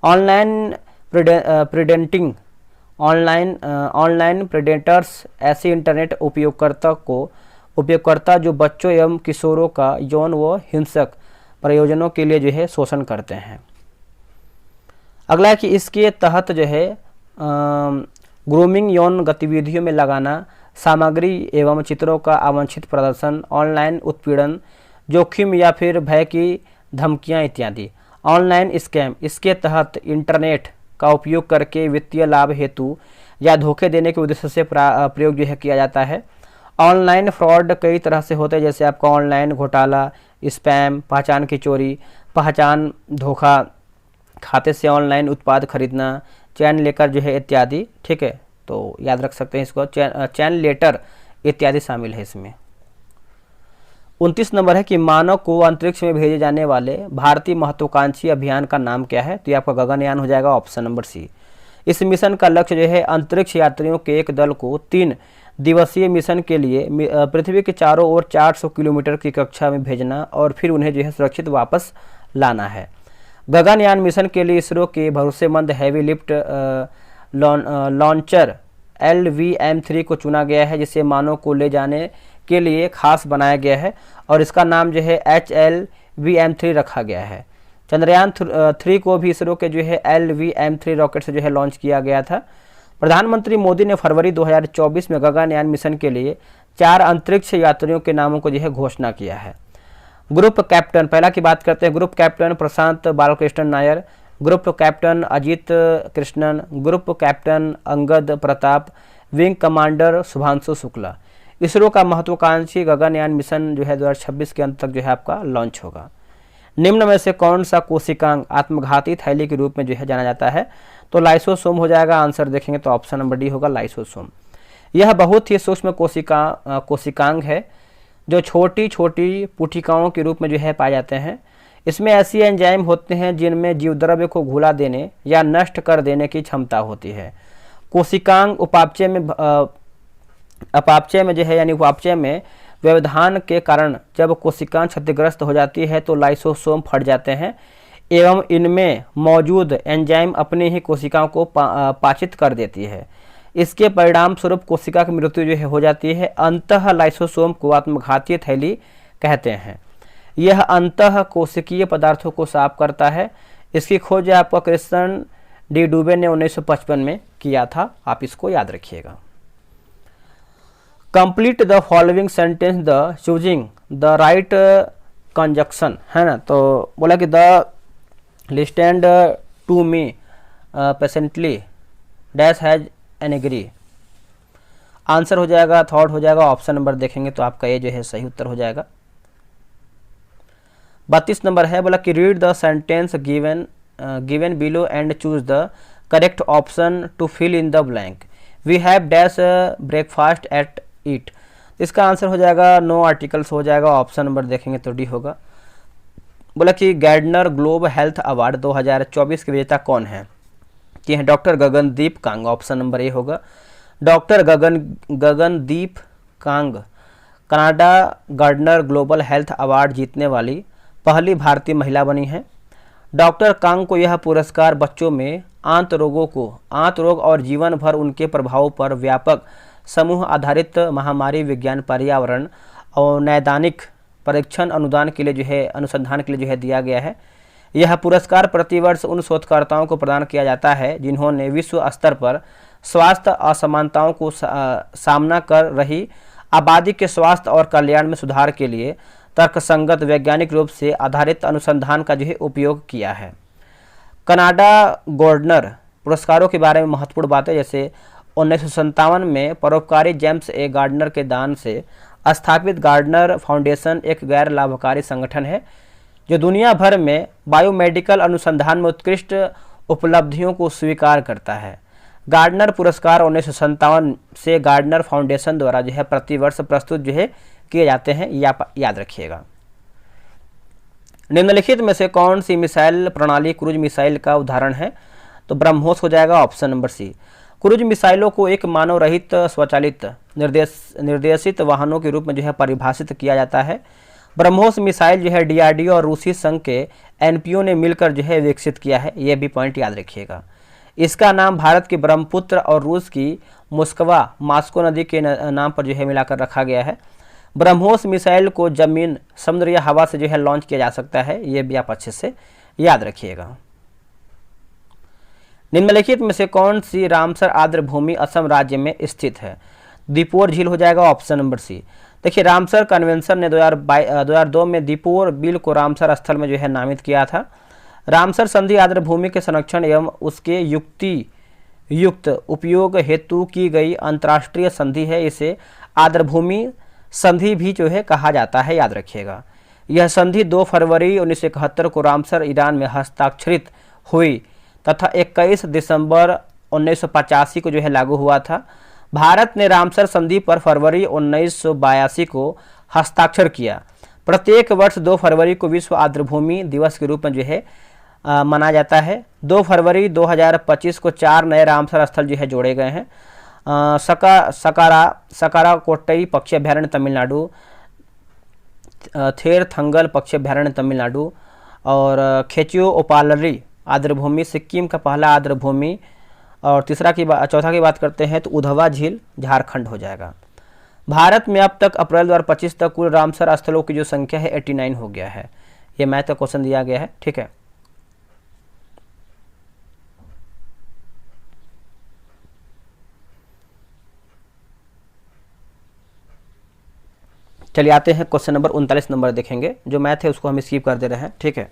ऑनलाइन प्रीडेंटिंग ऑनलाइन प्रेडेटर्स ऐसे इंटरनेट उपयोगकर्ता जो बच्चों एवं किशोरों का यौन व हिंसक प्रयोजनों के लिए जो है शोषण करते हैं। अगला है कि इसके तहत जो है ग्रूमिंग, यौन गतिविधियों में लगाना, सामग्री एवं चित्रों का अवांछित प्रदर्शन, ऑनलाइन उत्पीड़न, जोखिम या फिर भय की धमकियां इत्यादि। ऑनलाइन स्कैम, इसके तहत इंटरनेट का उपयोग करके वित्तीय लाभ हेतु या धोखे देने के उद्देश्य से प्रयोग जो है किया जाता है। ऑनलाइन फ्रॉड कई तरह से होते हैं, जैसे आपका ऑनलाइन घोटाला, स्पैम, पहचान की चोरी, पहचान धोखा, खाते से ऑनलाइन उत्पाद खरीदना, चैन लेकर जो है इत्यादि। ठीक है, तो याद रख सकते हैं इसको, चैन लेटर इत्यादि शामिल है इसमें। 29 नंबर है कि मानव को अंतरिक्ष में भेजे जाने वाले भारतीय महत्वाकांक्षी अभियान का नाम क्या है? तो ये आपका गगनयान हो जाएगा, ऑप्शन नंबर सी। इस मिशन का लक्ष्य जो है अंतरिक्ष यात्रियों के एक दल को 3 दिवसीय मिशन के लिए पृथ्वी के चारों ओर 400 किलोमीटर की कक्षा में भेजना और फिर उन्हें जो है सुरक्षित वापस लाना है। गगनयान मिशन के लिए इसरो के भरोसेमंद हैवी लिफ्ट लॉन्चर LVM-3 को चुना गया है, जिसे मानव को ले जाने के लिए खास बनाया गया है और इसका नाम जो है HLVM-3 रखा गया है। चंद्रयान 3 को भी इसरो के जो है LVM-3 रॉकेट से जो है लॉन्च किया गया था। प्रधानमंत्री मोदी ने फरवरी 2024 में गगनयान मिशन के लिए 4 अंतरिक्ष यात्रियों के नामों को जो है घोषणा किया है। ग्रुप कैप्टन, पहला की बात करते हैं। Group captain Prashanth Balakrishnan Nair, group captain Ajit Krishnan, group captain Angad Pratap, wing commander Shubhanshu Shukla. ISRO का महत्वाकांक्षी गगनयान मिशन जो है 2026 के अंत तक जो है आपका लॉन्च होगा। निम्न में से कौन सा कोशिकांग आत्मघाती थैली के रूप में जो है जाना जाता है? तो लाइसोसोम हो जाएगा। आंसर देखेंगे तो ऑप्शन नंबर डी होगा, लाइसोसोम। यह बहुत ही सूक्ष्म कोशिकांग है जो छोटी छोटी पुटिकाओं के रूप में जो है पाए जाते हैं। इसमें ऐसी एंजाइम होते हैं जिनमें जीवद्रव्य को घुला देने या नष्ट कर देने की क्षमता होती है। कोशिकांग उपापचय में जो है यानी उपापचय में व्यवधान के कारण जब कोशिकाएं क्षतिग्रस्त हो जाती है तो लाइसोसोम फट जाते हैं एवं इनमें मौजूद एंजाइम अपनी ही कोशिकाओं को पाचित कर देती है। इसके परिणाम स्वरूप कोशिका की मृत्यु जो है हो जाती है। अंतः लाइसोसोम को आत्मघाती थैली कहते हैं। यह अंतः कोशिकीय पदार्थों को साफ करता है। इसकी खोज आपका क्रिश्चियन डी डूबे ने 1955 में किया था, आप इसको याद रखिएगा। Complete the following sentence the choosing the right conjunction, है ना। तो बोला कि the listened to me patiently dash has an agree. Answer हो जाएगा, थॉट हो जाएगा, ऑप्शन नंबर देखेंगे तो आपका ये जो है सही उत्तर हो जाएगा। 32 नंबर है, बोला कि read the sentence given below and choose the correct option to fill in the blank. We have dash breakfast at eight. इसका आंसर हो जाएगा नो आर्टिकल्स हो जाएगा, ऑप्शन नंबर देखेंगे तो डी होगा। बोला कि गार्डनर ग्लोब हेल्थ अवार्ड 2024 के विजेता कौन है? कि है doctor Gagandeep Kang, option number A होगा। Doctor Gagandeep Kang Canada Gairdner global health award जीतने वाली पहली भारतीय महिला बनी है। डॉक्टर कांग को यह पुरस्कार बच्चों में आंत रोग और जीवन भर उनके प्रभाव पर व्यापक समूह आधारित महामारी विज्ञान पर्यावरण और नैदानिक परीक्षण अनुसंधान के लिए जो है दिया गया है। यह पुरस्कार प्रतिवर्ष उन शोधकर्ताओं को प्रदान किया जाता है जिन्होंने विश्व स्तर पर स्वास्थ्य असमानताओं को सामना कर रही आबादी के स्वास्थ्य और कल्याण में सुधार के लिए तर्कसंगत वैज्ञानिक रूप से आधारित अनुसंधान का जो है उपयोग किया है। कनाडा गार्डनर पुरस्कारों के बारे में महत्वपूर्ण बातें, जैसे 1957 में परोपकारी जेम्स ए गार्डनर के दान से स्थापित गार्डनर फाउंडेशन एक गैर लाभकारी संगठन है जो दुनिया भर में बायोमेडिकल अनुसंधान में उत्कृष्ट उपलब्धियों को स्वीकार करता है। गार्डनर पुरस्कार 1957 से गार्डनर फाउंडेशन द्वारा जो है प्रतिवर्ष प्रस्तुत जो है किए जाते हैं, याद रखिएगा। निम्नलिखित में से कौन सी मिसाइल प्रणाली क्रूज मिसाइल का उदाहरण है? तो ब्रह्मोस हो जाएगा, ऑप्शन नंबर सी। क्रूज मिसाइलों को एक मानव रहित स्वचालित निर्देशित वाहनों के रूप में जो है परिभाषित किया जाता है। ब्रह्मोस मिसाइल जो है डीआरडीओ और रूसी संघ के एनपीओ ने मिलकर जो है विकसित किया है, ये भी पॉइंट याद रखिएगा। इसका नाम भारत के ब्रह्मपुत्र और रूस की मास्को नदी के नाम पर जो है मिलाकर रखा गया है। ब्रह्मोस मिसाइल को जमीन, समुद्र या हवा से जो है लॉन्च किया जा सकता है, ये भी आप अच्छे से याद रखिएगा। निम्नलिखित में से कौन सी रामसर आर्द्र भूमि असम राज्य में स्थित है? दीपोर झील हो जाएगा ऑप्शन नंबर सी। देखिए, रामसर कन्वेंशन ने 2002 में दीपोर बिल को रामसर स्थल में जो है नामित किया था। रामसर संधि आर्द्र भूमि के संरक्षण एवं उसके युक्त उपयोग हेतु की गई अंतर्राष्ट्रीय संधि है। इसे आर्द्र भूमि संधि भी जो है कहा जाता है, याद रखिएगा। यह संधि 2 फरवरी 1971 को रामसर ईरान में हस्ताक्षरित हुई तथा 21 दिसंबर 1985 को जो है लागू हुआ था। भारत ने रामसर संधि पर फरवरी 1982 को हस्ताक्षर किया। प्रत्येक वर्ष 2 फरवरी को विश्व आर्द्र भूमि दिवस के रूप में जो है मनाया जाता है। 2 फरवरी 2025 को 4 नए रामसर स्थल जो है जोड़े गए हैं। सकारा कोट्टई पक्षी अभ्यारण्य तमिलनाडु, थेरथंगल पक्षी अभ्यारण्य तमिलनाडु और खेचियो ओपालरी आर्द्र भूमि सिक्किम का पहला आर्द्र भूमि, और चौथा की बात करते हैं तो उधवा झील झारखंड हो जाएगा। भारत में अब तक अप्रैल 2025 तक कुल रामसर स्थलों की जो संख्या है 89 हो गया है। ये मैथ का क्वेश्चन दिया गया है, ठीक है। चलिए आते हैं क्वेश्चन नंबर 39 नंबर देखेंगे। जो मैथ है उसको हम स्किप कर दे रहे हैं, ठीक है।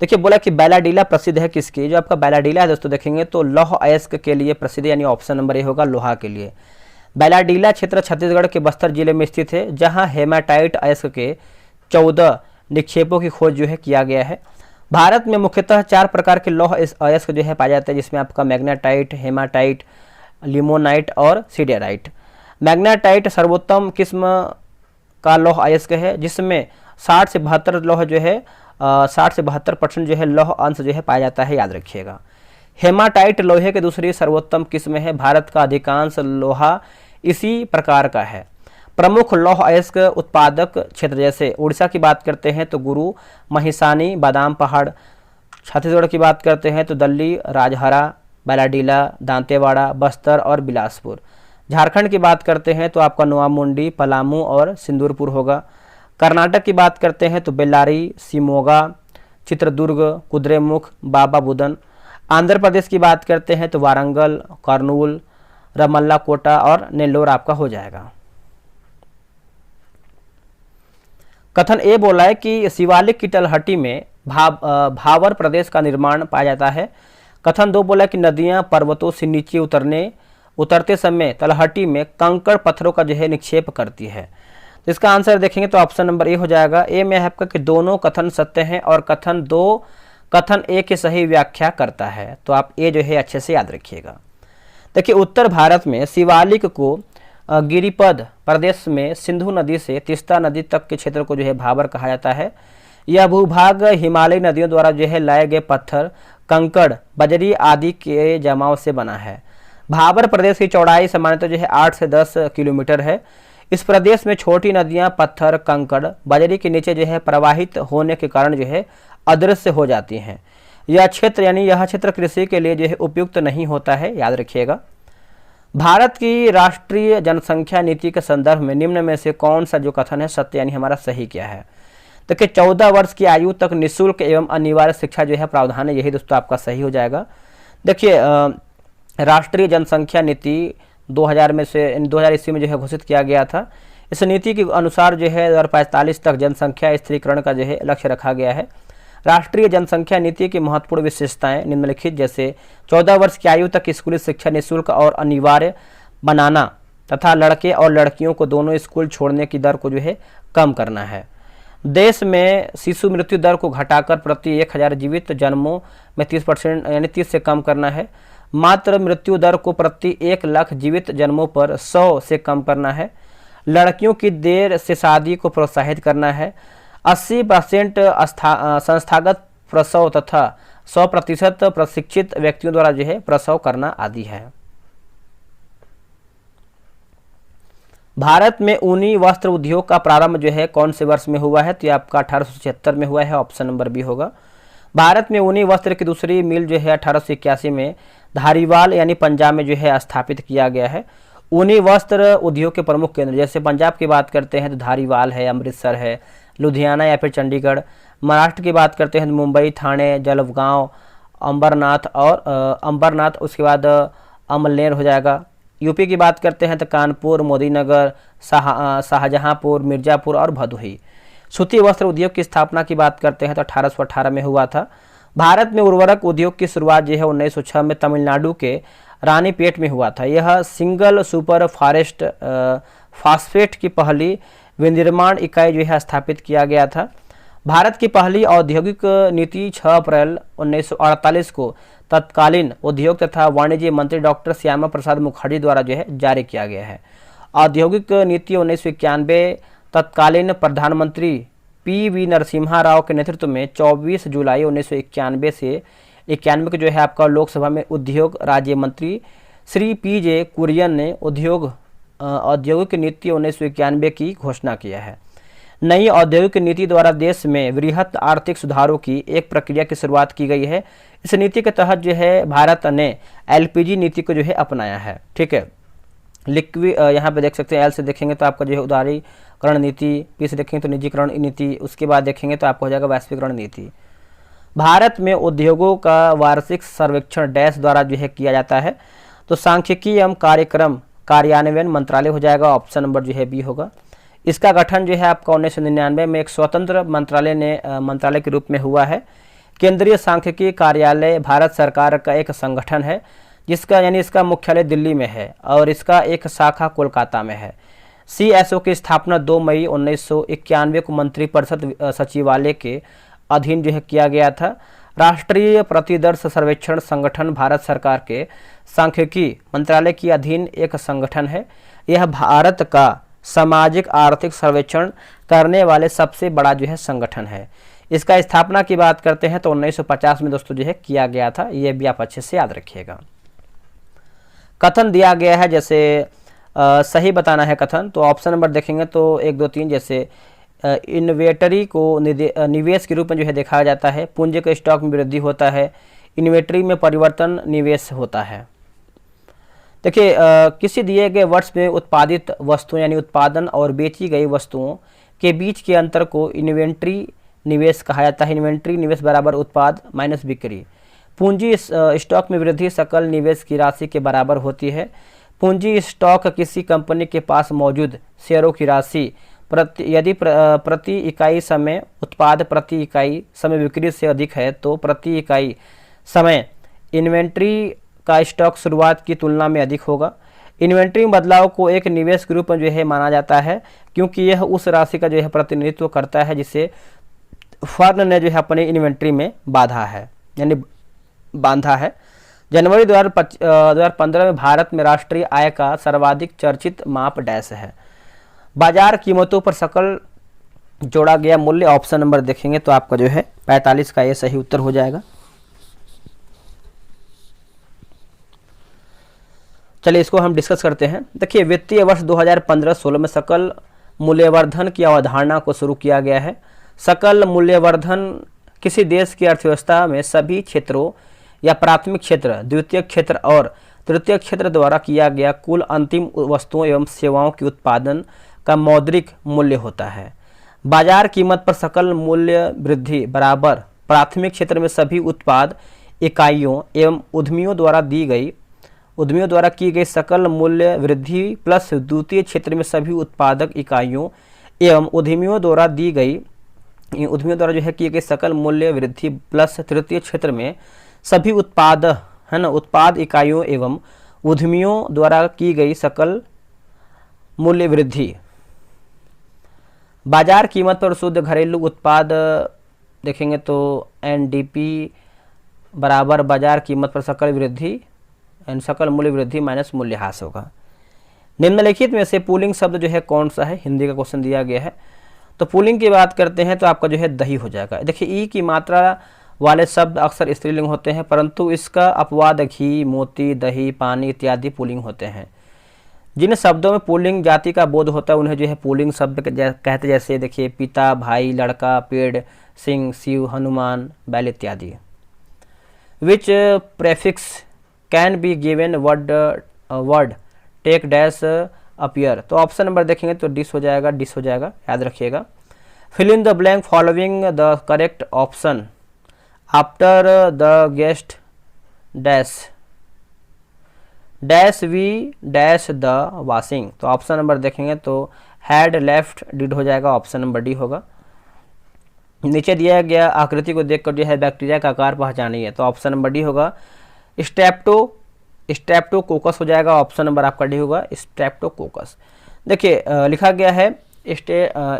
देखिए, बोला कि बैलाडीला प्रसिद्ध है किसकी? जो आपका बैलाडीला है दोस्तों देखेंगे तो लौह अयस्क के लिए प्रसिद्ध, यानी ऑप्शन नंबर ए होगा लोहा के लिए। बैलाडीला क्षेत्र छत्तीसगढ़ के बस्तर जिले में स्थित है, जहां हेमाटाइट अयस्क के 14 निक्षेपों की खोज जो है किया गया है। भारत में मुख्यतः 4 प्रकार के लौह अयस्क जो है पाए जाते हैं, जिसमें आपका मैग्नेटाइट, हेमाटाइट, लिमोनाइट और सीडेराइट। मैग्नेटाइट सर्वोत्तम किस्म का लौह अयस्क है, जिसमें 60 से 72 लौह जो है 60 से 72% जो है लौह अंश जो है पाया जाता है, याद रखिएगा। हेमाटाइट लोहे के दूसरी सर्वोत्तम किस्म है। भारत का अधिकांश लोहा इसी प्रकार का है। प्रमुख लौह अयस्क उत्पादक क्षेत्र जैसे उड़ीसा की बात करते हैं तो गुरु, महिसानी, बादाम पहाड़। छत्तीसगढ़ की बात करते हैं तो दल्ली, राजहरा, बैलाडीला, दांतेवाड़ा, बस्तर और बिलासपुर। झारखंड की बात करते हैं तो आपका नोआमुंडी, पलामू और सिंदूरपुर होगा। कर्नाटक की बात करते हैं तो बेल्लारी, शिमोगा, चित्रदुर्ग, कुद्रेमुख, बाबा बुदन। आंध्र प्रदेश की बात करते हैं तो वारंगल, कर्नूल, रमल्ला कोटा और नेल्लोर आपका हो जाएगा। कथन ए बोला है कि शिवालिक की तलहटी में भावर प्रदेश का निर्माण पाया जाता है। कथन 2 बोला कि नदियां पर्वतों से नीचे उतरते समय तलहटी में कंकड़ पत्थरों का जो है निक्षेप करती है। तो इसका आंसर देखेंगे तो ऑप्शन नंबर ए हो जाएगा। ए में है आपका कि दोनों कथन सत्य हैं और कथन 2 कथन ए की सही व्याख्या करता है। तो आप ए जो है अच्छे से याद रखिएगा। देखिए, उत्तर भारत में शिवालिक को गिरिपद प्रदेश में सिंधु नदी से तीस्ता नदी तक के क्षेत्र को जो है भावर कहा जाता है। यह भूभाग हिमालयी नदियों द्वारा जो है लाए गए पत्थर, कंकड़, बजरी आदि के जमाव से बना है। भावर प्रदेश की चौड़ाई सामान्यतः जो है 8 से 10 किलोमीटर है। इस प्रदेश में छोटी नदियां पत्थर, कंकड़, बजरी के नीचे जो है प्रवाहित होने के कारण जो है अदृश्य हो जाती हैं। यह क्षेत्र कृषि के लिए जो है उपयुक्त नहीं होता है, याद रखिएगा। भारत की राष्ट्रीय जनसंख्या नीति के संदर्भ में निम्न में से कौन सा जो कथन है सत्य, यानी हमारा सही क्या है? देखिए, 14 वर्ष की आयु तक निःशुल्क एवं अनिवार्य शिक्षा जो है प्रावधान है, यही दोस्तों आपका सही हो जाएगा। देखिए, राष्ट्रीय जनसंख्या नीति 2000 ईस्वी में जो है घोषित किया गया था। इस नीति के अनुसार जो है 2045 तक जनसंख्या स्थिरीकरण का जो है लक्ष्य रखा गया है। राष्ट्रीय जनसंख्या नीति की महत्वपूर्ण विशेषताएं निम्नलिखित जैसे 14 वर्ष की आयु तक स्कूली शिक्षा निःशुल्क और अनिवार्य बनाना तथा लड़के और लड़कियों को दोनों स्कूल छोड़ने की दर को जो है कम करना है। देश में शिशु मृत्यु दर को घटाकर प्रति 1000 जीवित जन्मों में 30% यानी 30 से कम करना है। मात्र मृत्यु दर को प्रति 1 लाख जीवित जन्मों पर 100 से कम करना है। लड़कियों की देर से शादी को प्रोत्साहित करना है। 80% संस्थागत प्रसव तथा 100% प्रशिक्षित व्यक्तियों द्वारा जो है प्रसव करना आदि है। भारत में ऊनी वस्त्र उद्योग का प्रारंभ जो है कौन से वर्ष में हुआ है? तो ये आपका 1876 में हुआ है, ऑप्शन नंबर बी होगा। भारत में ऊनी वस्त्र की दूसरी मिल जो है 1881 में धारीवाल यानी पंजाब में जो है स्थापित किया गया है। ऊनी वस्त्र उद्योग के प्रमुख केंद्र, जैसे पंजाब की बात करते हैं तो धारीवाल है, अमृतसर है, लुधियाना या फिर चंडीगढ़। महाराष्ट्र की बात करते हैं तो मुंबई, ठाणे, जलगांव, अंबरनाथ, उसके बाद अमलेर हो जाएगा। यूपी की बात करते हैं तो कानपुर, मोदीनगर, शाहजहांपुर, मिर्ज़ापुर और भदोही। सूती वस्त्र उद्योग की स्थापना की बात करते हैं तो 1818 में हुआ था। भारत में उर्वरक उद्योग की शुरुआत जो है 1906 में तमिलनाडु के रानीपेट में हुआ था। यह सिंगल सुपर फास्फेट की पहली विनिर्माण इकाई जो है स्थापित किया गया था। भारत की पहली औद्योगिक नीति 6 अप्रैल 1948 को तत्कालीन उद्योग तथा वाणिज्य मंत्री डॉक्टर श्यामा प्रसाद मुखर्जी द्वारा जो है जारी किया गया है। औद्योगिक नीति 1991 तत्कालीन प्रधानमंत्री पी.वी. नरसिम्हा राव के नेतृत्व में 24 जुलाई 1991 से 91 को जो है आपका लोकसभा में उद्योग राज्य मंत्री श्री पी.जे. कुरियन ने औद्योगिक नीति 1991 की घोषणा किया है। नई औद्योगिक नीति द्वारा देश में वृहत आर्थिक सुधारों की एक प्रक्रिया की शुरुआत की गई है। इस नीति के तहत जो है भारत ने एलपीजी नीति को जो है अपनाया है। ठीक है, यहाँ पे देख सकते हैं, एल से देखेंगे तो आपका जो है उदारीकरण नीति, पी से देखेंगे तो निजीकरण नीति, उसके बाद देखेंगे तो आपको हो जाएगा वैश्वीकरण नीति। भारत में उद्योगों का वार्षिक सर्वेक्षण डैश द्वारा जो है किया जाता है, तो सांख्यिकी एवं कार्यक्रम कार्यान्वयन मंत्रालय हो जाएगा, ऑप्शन नंबर जो है बी होगा। इसका गठन जो है आपका 1999 में एक स्वतंत्र मंत्रालय के रूप में हुआ है। केंद्रीय सांख्यिकी कार्यालय भारत सरकार का एक संगठन है इसका मुख्यालय दिल्ली में है और इसका एक शाखा कोलकाता में है। सीएसओ की स्थापना 2 मई 1991 को मंत्रिपरिषद सचिवालय के अधीन जो है किया गया था। राष्ट्रीय प्रतिदर्श सर्वेक्षण संगठन भारत सरकार के सांख्यिकी मंत्रालय के अधीन एक संगठन है। यह भारत का सामाजिक आर्थिक सर्वेक्षण करने वाले सबसे बड़ा जो है संगठन है। इसका स्थापना की बात करते हैं तो 1950 में दोस्तों जो है किया गया था। ये भी आप अच्छे से याद रखिएगा। कथन दिया गया है, जैसे सही बताना है कथन, तो ऑप्शन नंबर देखेंगे तो 1, 2, 3, जैसे इन्वेंटरी को निवेश के रूप में जो है देखा जाता है। पूंजी के स्टॉक में वृद्धि होता है। इन्वेंटरी में परिवर्तन निवेश होता है। देखिए, किसी दिए गए वर्ष में उत्पादित वस्तुओं यानी उत्पादन और बेची गई वस्तुओं के बीच के अंतर को इन्वेंट्री निवेश कहा जाता है। इन्वेंट्री निवेश बराबर उत्पाद माइनस बिक्री। पूंजी स्टॉक में वृद्धि सकल निवेश की राशि के बराबर होती है। पूंजी स्टॉक किसी कंपनी के पास मौजूद शेयरों की राशि यदि प्रति इकाई समय उत्पाद प्रति इकाई समय बिक्री से अधिक है तो प्रति इकाई समय इन्वेंट्री का स्टॉक शुरुआत की तुलना में अधिक होगा। इन्वेंट्री में बदलाव को एक निवेश के रूप में जो है माना जाता है, क्योंकि यह उस राशि का जो है प्रतिनिधित्व करता है जिसे फर्म ने जो है अपनी इन्वेंट्री में बांधा है। जनवरी 2015 में भारत में राष्ट्रीय आय का सर्वाधिक चर्चित माप डैश है। बाजार कीमतों पर सकल जोड़ा गया मूल्य, ऑप्शन नंबर देखेंगे तो आपका जो है 45 का ये सही उत्तर हो जाएगा। चलिए इसको हम डिस्कस करते हैं। देखिए, वित्तीय वर्ष 2015-16 में सकल मूल्यवर्धन की अवधारणा को शुरू किया गया है। सकल मूल्यवर्धन किसी देश की अर्थव्यवस्था में सभी क्षेत्रों या प्राथमिक क्षेत्र, द्वितीयक क्षेत्र और तृतीयक क्षेत्र द्वारा किया गया कुल अंतिम वस्तुओं एवं सेवाओं के उत्पादन का मौद्रिक मूल्य होता है। बाजार कीमत पर सकल मूल्य वृद्धि बराबर प्राथमिक क्षेत्र में सभी उत्पाद इकाइयों एवं उद्यमियों द्वारा की गई सकल मूल्य वृद्धि प्लस द्वितीय क्षेत्र में सभी उत्पादक इकाइयों एवं उद्यमियों द्वारा जो है की गई सकल मूल्य वृद्धि प्लस तृतीय क्षेत्र में सभी उत्पाद इकाइयों एवं उद्यमियों द्वारा की गई सकल मूल्य वृद्धि। बाजार कीमत पर शुद्ध घरेलू उत्पाद देखेंगे तो एनडीपी बराबर बाजार कीमत पर सकल वृद्धि एंड सकल मूल्य वृद्धि माइनस मूल्यह्रास होगा। निम्नलिखित में से पुलिंग शब्द जो है कौन सा है? हिंदी का क्वेश्चन दिया गया है। तो पुलिंग की बात करते हैं तो आपका जो है दही हो जाएगा। देखिए, ई की मात्रा वाले शब्द अक्सर स्त्रीलिंग होते हैं, परंतु इसका अपवाद घी, मोती, दही, पानी इत्यादि पुलिंग होते हैं। जिन शब्दों में पुल्लिंग जाति का बोध होता है उन्हें जो है पुल्लिंग शब्द कहते हैं। जैसे देखिए पिता, भाई, लड़का, पेड़, सिंह, शिव, हनुमान, बैल इत्यादि। Which prefix can be given word take dash appear. तो ऑप्शन नंबर देखेंगे तो डिस हो जाएगा, डिस हो जाएगा, याद रखिएगा। Fill in the blank following the correct option after the guest dash dash we dash the washing. तो ऑप्शन नंबर देखेंगे तो हैड, लेफ्ट, डिड हो जाएगा, ऑप्शन नंबर डी होगा। नीचे दिया गया आकृति को देखकर जो है बैक्टीरिया का आकार पहचानिए। तो ऑप्शन नंबर डी होगा। स्ट्रेप्टोकोकस हो जाएगा, ऑप्शन नंबर आपका डी होगा, स्ट्रेप्टोकोकस। देखिए लिखा गया है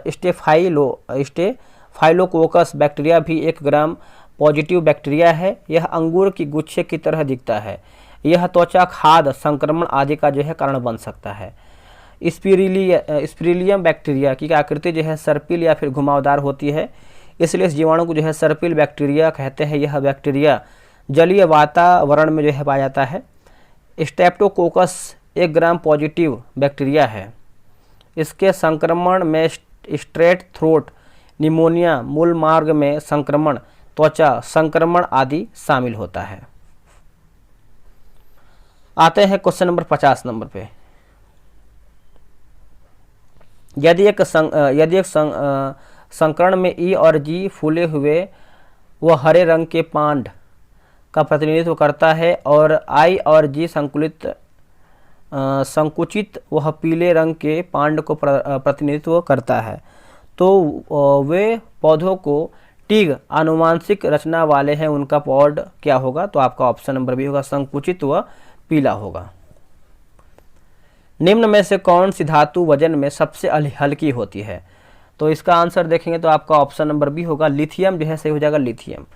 स्टेफाइलोकोकस बैक्टीरिया भी एक ग्राम पॉजिटिव बैक्टीरिया है। यह अंगूर की गुच्छे की तरह दिखता है। यह त्वचा, खाद, संक्रमण आदि का जो है कारण बन सकता है। स्पिरिलियम बैक्टीरिया की आकृति जो है सर्पिल या फिर घुमावदार होती है, इसलिए इस जीवाणु को जो है सर्पिल बैक्टीरिया कहते हैं। यह बैक्टीरिया जलीय वातावरण में जो है पाया जाता है। स्ट्रेप्टोकोकस एक ग्राम पॉजिटिव बैक्टीरिया है। इसके संक्रमण में स्ट्रेट थ्रोट, निमोनिया, मूल मार्ग में संक्रमण, त्वचा संक्रमण आदि शामिल होता है। आते हैं क्वेश्चन नंबर 50 नंबर पे। यदि एक संकर्ण में ई और जी फूले हुए वह हरे रंग के पांड का प्रतिनिधित्व करता है और आई और जी संकुचित वह पीले रंग के पांड को प्रतिनिधित्व करता है, तो वे पौधों को टिग आनुवांशिक रचना वाले हैं। उनका पॉड क्या होगा? तो आपका ऑप्शन नंबर बी होगा, संकुचित व पीला होगा। निम्न में से कौन सी धातु वजन में सबसे हल्की होती है? तो इसका आंसर देखेंगे तो आपका ऑप्शन नंबर बी होगा, लिथियम जो है सही हो जाएगा, लिथियम।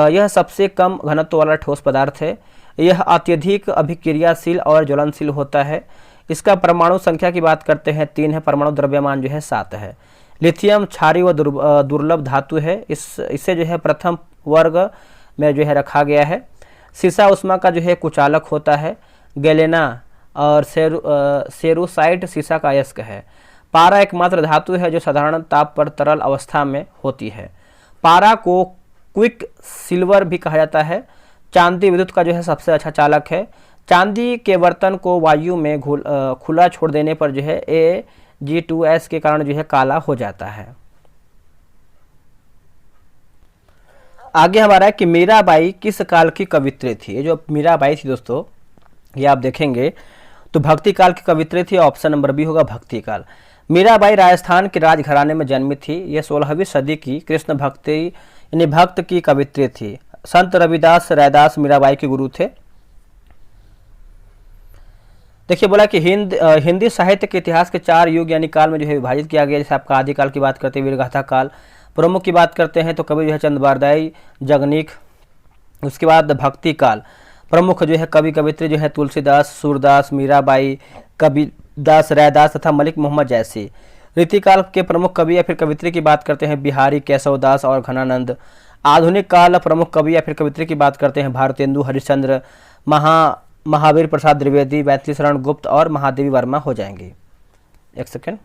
यह सबसे कम घनत्व वाला ठोस पदार्थ है। यह अत्यधिक अभिक्रियाशील और ज्वलनशील होता है। इसका परमाणु संख्या की बात करते हैं 3 है, परमाणु द्रव्यमान जो है 7 है। लिथियम क्षारीय व दुर्लभ धातु है। इसे जो है प्रथम वर्ग में जो है रखा गया है। सीसा उष्मा का जो है कुचालक होता है। गैलेना और सेरुसाइट सीसा का अयस्क है। पारा एकमात्र धातु है जो साधारण ताप पर तरल अवस्था में होती है। पारा को क्विक सिल्वर भी कहा जाता है। चांदी विद्युत का जो है सबसे अच्छा चालक है। चांदी के बर्तन को वायु में खुला छोड़ देने पर जो है Ag2S के कारण जो है काला हो जाता है। आगे हमारा है कि मीराबाई किस काल की कवित्री थी? ये जो मीराबाई थी दोस्तों, ये आप देखेंगे तो भक्ति काल की कवित्री थी। ऑप्शन नंबर बी होगा, भक्ति काल। मीराबाई राजस्थान के राजघराने में जन्मी थी। यह 16वीं सदी की कृष्ण भक्ति यानी भक्त की कवित्री थी। संत रविदास रैदास मीराबाई के गुरु थे। देखिए बोला कि हिंदी साहित्य के इतिहास के 4 युग यानी काल में जो है विभाजित किया गया। जैसे आपका आदिकाल की बात करते हैं, वीरगाथा काल। प्रमुख की बात करते हैं तो कवि जो है चंद्रबारदाई, जगनीक। उसके बाद भक्ति काल, प्रमुख जो है कवि कवित्री जो है तुलसीदास, सूरदास, मीराबाई, कबीरदास, रैदास तथा मलिक मोहम्मद जैसी। रीतिकाल के प्रमुख कवि या फिर कवित्री की बात करते हैं बिहारी, केशवदास और घनानंद। आधुनिक काल प्रमुख कवि या फिर कवित्री की बात करते हैं भारतेंदु, हरिश्चंद्र, महावीर प्रसाद द्विवेदी, मैथिली शरण गुप्त और महादेवी वर्मा हो जाएंगी। एक सेकेंड।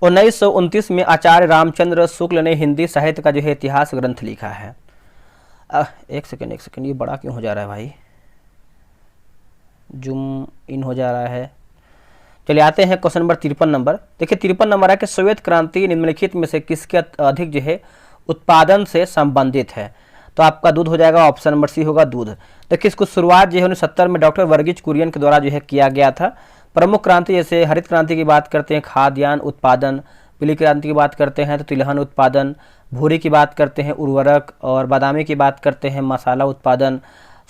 1929 में आचार्य रामचंद्र शुक्ल ने हिंदी साहित्य का जो है इतिहास ग्रंथ लिखा है। एक सेकेंड, ये बड़ा क्यों हो जा रहा है भाई? जूम इन हो जा रहा है। चलिए आते हैं क्वेश्चन नंबर 53 नंबर। देखिए 53 नंबर है कि श्वेत क्रांति निम्नलिखित में से किसके अधिक जो है उत्पादन से संबंधित है? तो आपका दूध हो जाएगा, ऑप्शन नंबर सी होगा, दूध। देखिए इसको शुरुआत जो है 1970 में डॉक्टर वर्गीज कुरियन के द्वारा जो है किया गया था। प्रमुख क्रांति जैसे हरित क्रांति की बात करते हैं खाद्यान्न उत्पादन, पीली क्रांति की बात करते हैं तो तिलहन उत्पादन, भूरी की बात करते हैं उर्वरक, और बादामी की बात करते हैं मसाला उत्पादन,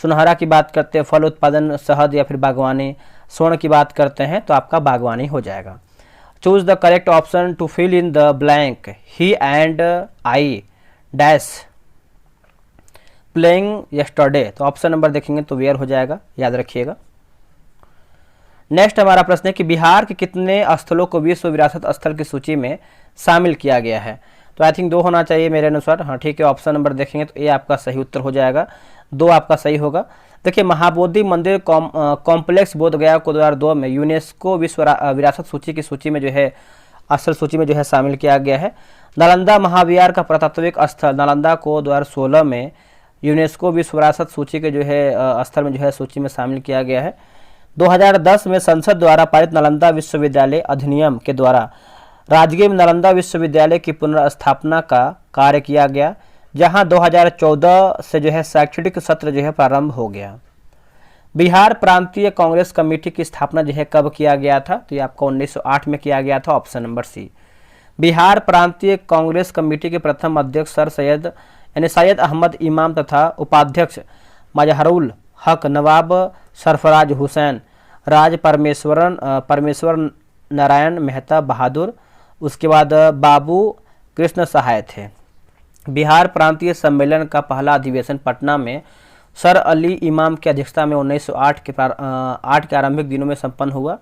सुनहरा की बात करते हैं फल उत्पादन, शहद या फिर बागवानी, स्वर्ण की बात करते हैं तो आपका बागवानी हो जाएगा। Choose the correct option to fill in the blank. He and I dash playing yesterday. तो ऑप्शन नंबर देखेंगे तो वेयर हो जाएगा, याद रखिएगा। नेक्स्ट हमारा प्रश्न है कि बिहार के कितने स्थलों को विश्व विरासत स्थल की सूची में शामिल किया गया है? तो आई थिंक 2 होना चाहिए मेरे अनुसार। हाँ ठीक है, ऑप्शन नंबर देखेंगे तो ए आपका सही उत्तर हो जाएगा, 2 आपका सही होगा। देखिए महाबोधि मंदिर कॉम्प्लेक्स बोधगया को 2002 में यूनेस्को विश्व विरासत सूची की सूची में जो है असल सूची में जो है शामिल किया गया है। नालंदा महाविहार का पुरातात्विक स्थल नालंदा को 2016 में यूनेस्को विश्व विरासत सूची के जो है स्थल में जो है सूची में शामिल किया गया है। 2010 में संसद द्वारा पारित नालंदा विश्वविद्यालय अधिनियम के द्वारा राजगीर में नालंदा विश्वविद्यालय की पुनर्स्थापना का कार्य किया गया, जहां 2014 से जो है शैक्षणिक सत्र जो है प्रारंभ हो गया। बिहार प्रांतीय कांग्रेस कमेटी की स्थापना जो है कब किया गया था, तो ये आपका 1908 में किया गया था, ऑप्शन नंबर सी। बिहार प्रांतीय कांग्रेस कमेटी के प्रथम अध्यक्ष सर सैयद यानी सैयद अहमद इमाम तथा उपाध्यक्ष मजहरुल हक, नवाब सरफराज हुसैन, राज परमेश्वर नारायण मेहता बहादुर, उसके बाद बाबू कृष्ण सहाय थे। बिहार प्रांतीय सम्मेलन का पहला अधिवेशन पटना में सर अली इमाम की अध्यक्षता में 1908 के आरंभिक दिनों में संपन्न हुआ।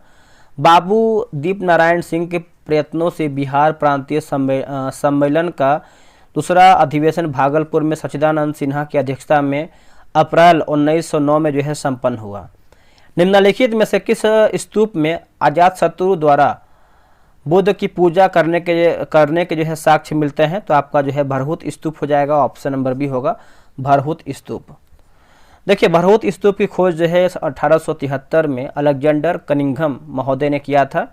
बाबू दीप नारायण सिंह के प्रयत्नों से बिहार प्रांतीय सम्मेलन का दूसरा अधिवेशन भागलपुर में सच्चिदानंद सिन्हा की अध्यक्षता में अप्रैल 1909 में जो है संपन्न हुआ। निम्नलिखित में से किस स्तूप में अजातशत्रु द्वारा बुद्ध की पूजा करने के जो है साक्ष्य मिलते हैं, तो आपका जो है भरहुत स्तूप हो जाएगा, ऑप्शन नंबर बी होगा भरहुत स्तूप। देखिए भरहुत स्तूप की खोज जो है 1873 में अलेक्जेंडर कनिंघम महोदय ने किया था।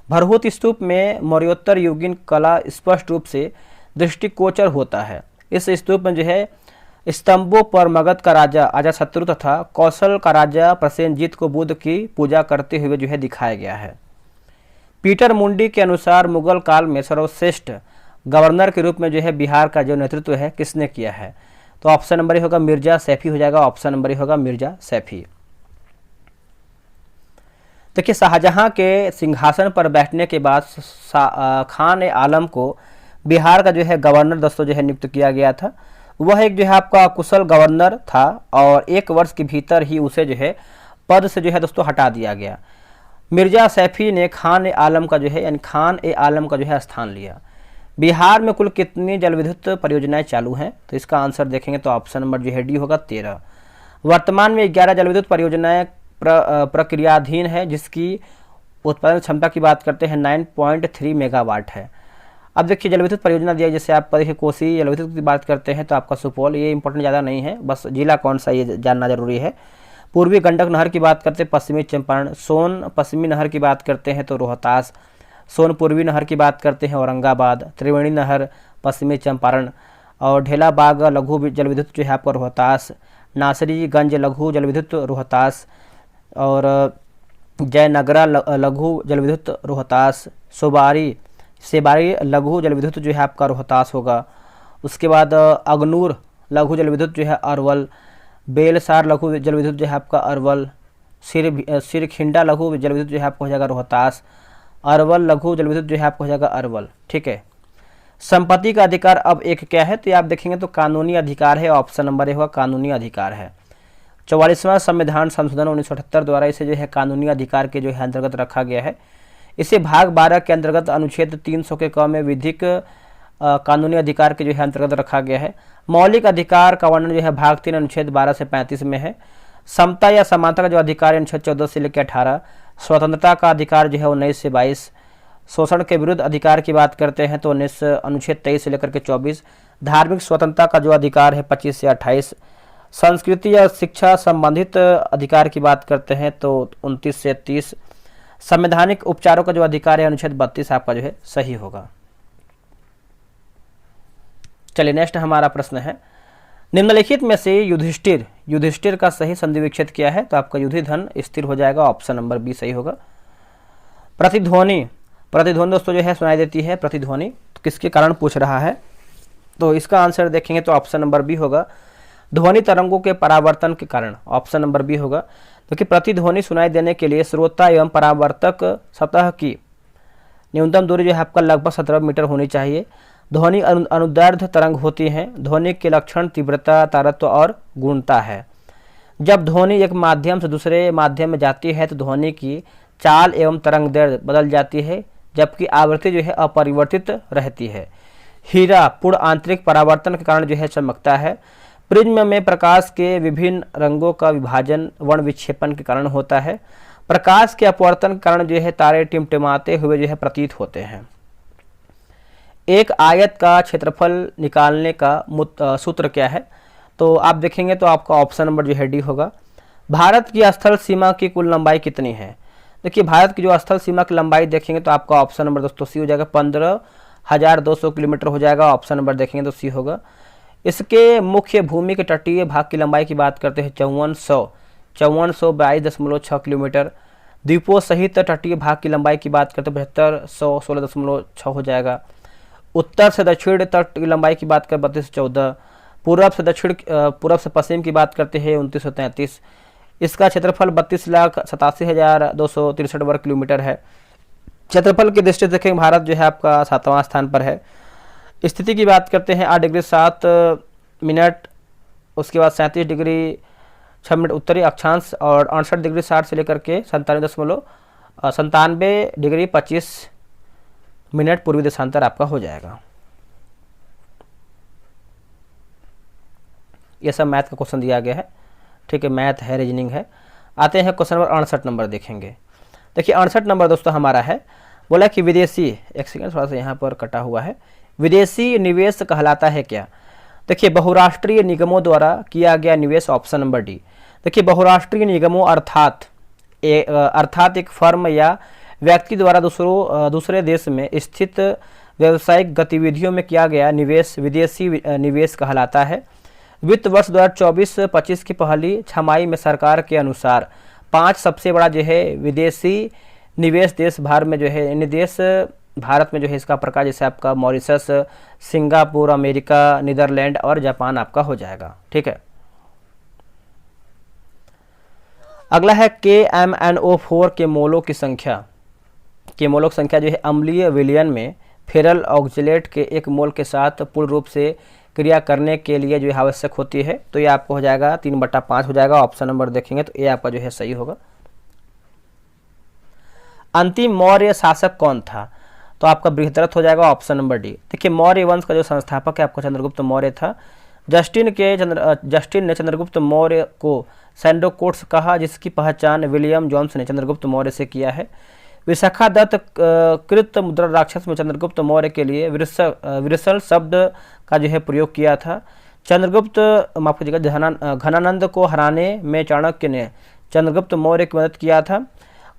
भरहुत स्तूप में मौर्योत्तर युगीन कला स्पष्ट रूप से दृष्टिगोचर होता है। इस स्तूप में जो है स्तंभों पर मगध का राजा अजातशत्रु तथा कौशल का राजा प्रसेनजीत को बुद्ध की पूजा करते हुए जो है दिखाया गया है। पीटर मुंडी के अनुसार मुगल काल में सर्वश्रेष्ठ गवर्नर के रूप में जो है बिहार का जो नेतृत्व है किसने किया है, तो ऑप्शन नंबर होगा मिर्जा सैफी हो जाएगा, ऑप्शन नंबर होगा मिर्जा सैफी। देखिए शाहजहां के सिंहासन पर बैठने के बाद खान ए आलम को बिहार का जो है गवर्नर दोस्तों जो है नियुक्त किया गया था। वह एक जो है आपका कुशल गवर्नर था और 1 वर्ष के भीतर ही उसे जो है पद से जो है दोस्तों हटा दिया गया। मिर्जा सैफी ने खान ए आलम का जो है यानी खान ए आलम का जो है स्थान लिया। बिहार में कुल कितनी जल विद्युत परियोजनाएं चालू हैं, तो इसका आंसर देखेंगे तो ऑप्शन नंबर जो है डी होगा 13। वर्तमान में 11 जल विद्युत परियोजनाएं प्रक्रियाधीन है, जिसकी उत्पादन क्षमता की बात करते हैं 9.3 मेगावाट है। अब देखिए जल विद्युत परियोजना दिया, जैसे आप देखिए कोसी जल विद्युत की बात करते हैं तो आपका सुपौल, ये इंपॉर्टेंट ज़्यादा नहीं है, बस जिला कौन सा ये जानना जरूरी है। पूर्वी गंडक नहर की बात करते हैं पश्चिमी चंपारण, सोन पश्चिमी नहर की बात करते हैं तो रोहतास, सोन पूर्वी नहर की बात करते हैं औरंगाबाद, त्रिवेणी नहर पश्चिमी चंपारण और ढेलाबाग लघु जल विद्युत जो है आपका रोहतास, नासरीगंज लघु जल विद्युत रोहतास और जयनगरा लघु जल विद्युत रोहतास, सेबारी लघु जल विद्युत जो है आपका रोहतास होगा। उसके बाद अगनूर लघु जल विद्युत जो है अरवल, बेलसार लघु जल विद्युत जो है आपका अरवल, सिरखिंडा लघु जल विद्युत जो है आपका हो जाएगा रोहतास, अरवल लघु जल विद्युत जो है आपका हो जाएगा अरवल। ठीक है, संपत्ति का अधिकार अब एक क्या है, तो आप देखेंगे तो कानूनी अधिकार है, ऑप्शन नंबर ए होगा कानूनी अधिकार है। 44वां संविधान संशोधन 1978 द्वारा इसे जो है कानूनी अधिकार के जो है अंतर्गत रखा गया है। इसे भाग 12 के अंतर्गत अनुच्छेद 300 के क में विधिक कानूनी अधिकार के जो है अंतर्गत रखा गया है। मौलिक अधिकार का वर्णन जो है भाग 3 अनुच्छेद 12 से 35 में है। समता या समानता का जो अधिकार है अनुच्छेद 14 से लेकर 18। स्वतंत्रता का अधिकार जो है 19 से 22। शोषण के विरुद्ध अधिकार की बात करते हैं तो अनुच्छेद 23 से लेकर के 24। धार्मिक स्वतंत्रता का जो अधिकार है 25 से 28। संस्कृति या शिक्षा संबंधित अधिकार की बात करते हैं तो 29 से 30। संवैधानिक उपचारों का जो अधिकार है अनुच्छेद 32 आपका जो है सही होगा। चलिए नेक्स्ट हमारा प्रश्न है, निम्नलिखित में से युधिष्ठिर का सही संधि विच्छेद क्या है, तो आपका युधि धन स्थिर हो जाएगा, ऑप्शन नंबर बी सही होगा। प्रतिध्वनि दोस्तों जो है सुनाई देती है, प्रतिध्वनि तो किसके कारण पूछ रहा है, तो इसका आंसर देखेंगे तो ऑप्शन नंबर बी होगा ध्वनि तरंगों के परावर्तन के कारण, ऑप्शन नंबर बी होगा। क्योंकि प्रतिध्वनि सुनाई देने के लिए श्रोता एवं परावर्तक सतह की न्यूनतम दूरी जो है आपका लगभग 17 मीटर होनी चाहिए। ध्वनि अनुदैर्ध्य तरंग होती हैं। ध्वनि के लक्षण तीव्रता, तारत्व और गुणता है। जब ध्वनि एक माध्यम से दूसरे माध्यम में जाती है तो ध्वनि की चाल एवं तरंग दैर्ध्य बदल जाती है, जबकि आवृत्ति जो है अपरिवर्तित रहती है। हीरा पूर्ण आंतरिक परावर्तन के कारण जो है चमकता है। प्रिज्म में प्रकाश के विभिन्न रंगों का विभाजन वर्ण विक्षेपण के कारण होता है। प्रकाश के अपवर्तन के कारण जो है तारे टिमटिमाते हुए जो है प्रतीत होते हैं। एक आयत का क्षेत्रफल निकालने का सूत्र क्या है? तो आप देखेंगे तो आपका ऑप्शन नंबर जो है डी होगा। भारत की स्थल सीमा की कुल लंबाई कितनी है? देखिए भारत की जो स्थल सीमा की लंबाई देखेंगे तो आपका ऑप्शन नंबर दोस्तों सी हो जाएगा, 15,200 किलोमीटर हो जाएगा। ऑप्शन नंबर देखेंगे तो सी होगा। इसके मुख्य भूमि के तटीय भाग की लंबाई की बात करते हैं 5422.6 किलोमीटर। द्वीपों सहित तटीय भाग की लंबाई की बात करते हैं 7516.6 हो जाएगा। उत्तर से दक्षिण तट की लंबाई की बात करें 3214। पूर्व से पश्चिम की बात करते हैं 2933। इसका क्षेत्रफल 32,87,263 वर्ग किलोमीटर है। क्षेत्रफल की दृष्टि से देखें भारत जो है आपका 7वां स्थान पर है। स्थिति की बात करते हैं 8 डिग्री 7 मिनट, उसके बाद 37 डिग्री 6 मिनट उत्तरी अक्षांश और 68 डिग्री 60 से लेकर के 97 डिग्री 25 मिनट पूर्वी देशांतर आपका हो जाएगा। ये सब मैथ का क्वेश्चन दिया गया है, ठीक है, मैथ है, रीजनिंग है। आते हैं क्वेश्चन नंबर 68 नंबर देखेंगे। देखिए 68 नंबर दोस्तों हमारा है, बोला कि विदेशी, एक सेकेंड थोड़ा सा यहाँ पर कटा हुआ है, विदेशी निवेश कहलाता है क्या? देखिए बहुराष्ट्रीय निगमों द्वारा किया गया निवेश, ऑप्शन नंबर डी। देखिए बहुराष्ट्रीय निगमों अर्थात एक फर्म या व्यक्ति द्वारा दूसरे देश में स्थित व्यावसायिक गतिविधियों में किया गया निवेश विदेशी निवेश कहलाता है। वित्त वर्ष 2024-25 की पहली छमाही में सरकार के अनुसार 5 सबसे बड़ा जो है विदेशी निवेश देश भारत में जो है, इन देश भारत में जो है इसका प्रकार जैसे आपका मॉरिशस, सिंगापुर, अमेरिका, नीदरलैंड और जापान आपका हो जाएगा, ठीक है। अगला है KMnO4 के मोलों की संख्या। केमोलों की संख्या जो है अम्लीय विलयन में फेरल ऑक्जेलेट के 1 मोल के साथ पूर्ण रूप से क्रिया करने के लिए जो है आवश्यक होती है। तो ये आपको हो जाएगा 3/5 हो जाएगा। ऑप्शन नंबर देखेंगे तो ये आपका जो है सही होगा। अंतिम मौर्य शासक कौन था? तो आपका बृहद्रथ हो जाएगा, ऑप्शन नंबर डी। देखिए मौर्य वंश का जो संस्थापक है आपका चंद्रगुप्त मौर्य था। जस्टिन ने चंद्रगुप्त मौर्य को सैंडोकोट्स कहा, जिसकी पहचान विलियम जोन्स ने चंद्रगुप्त मौर्य से किया है। विशाखा दत्त कृत मुद्रा राक्षस में चंद्रगुप्त मौर्य के लिए विरसल शब्द का जो है प्रयोग किया था। चंद्रगुप्त माफ कीजिएगा घनानंद को हराने में चाणक्य ने चंद्रगुप्त मौर्य की मदद किया था।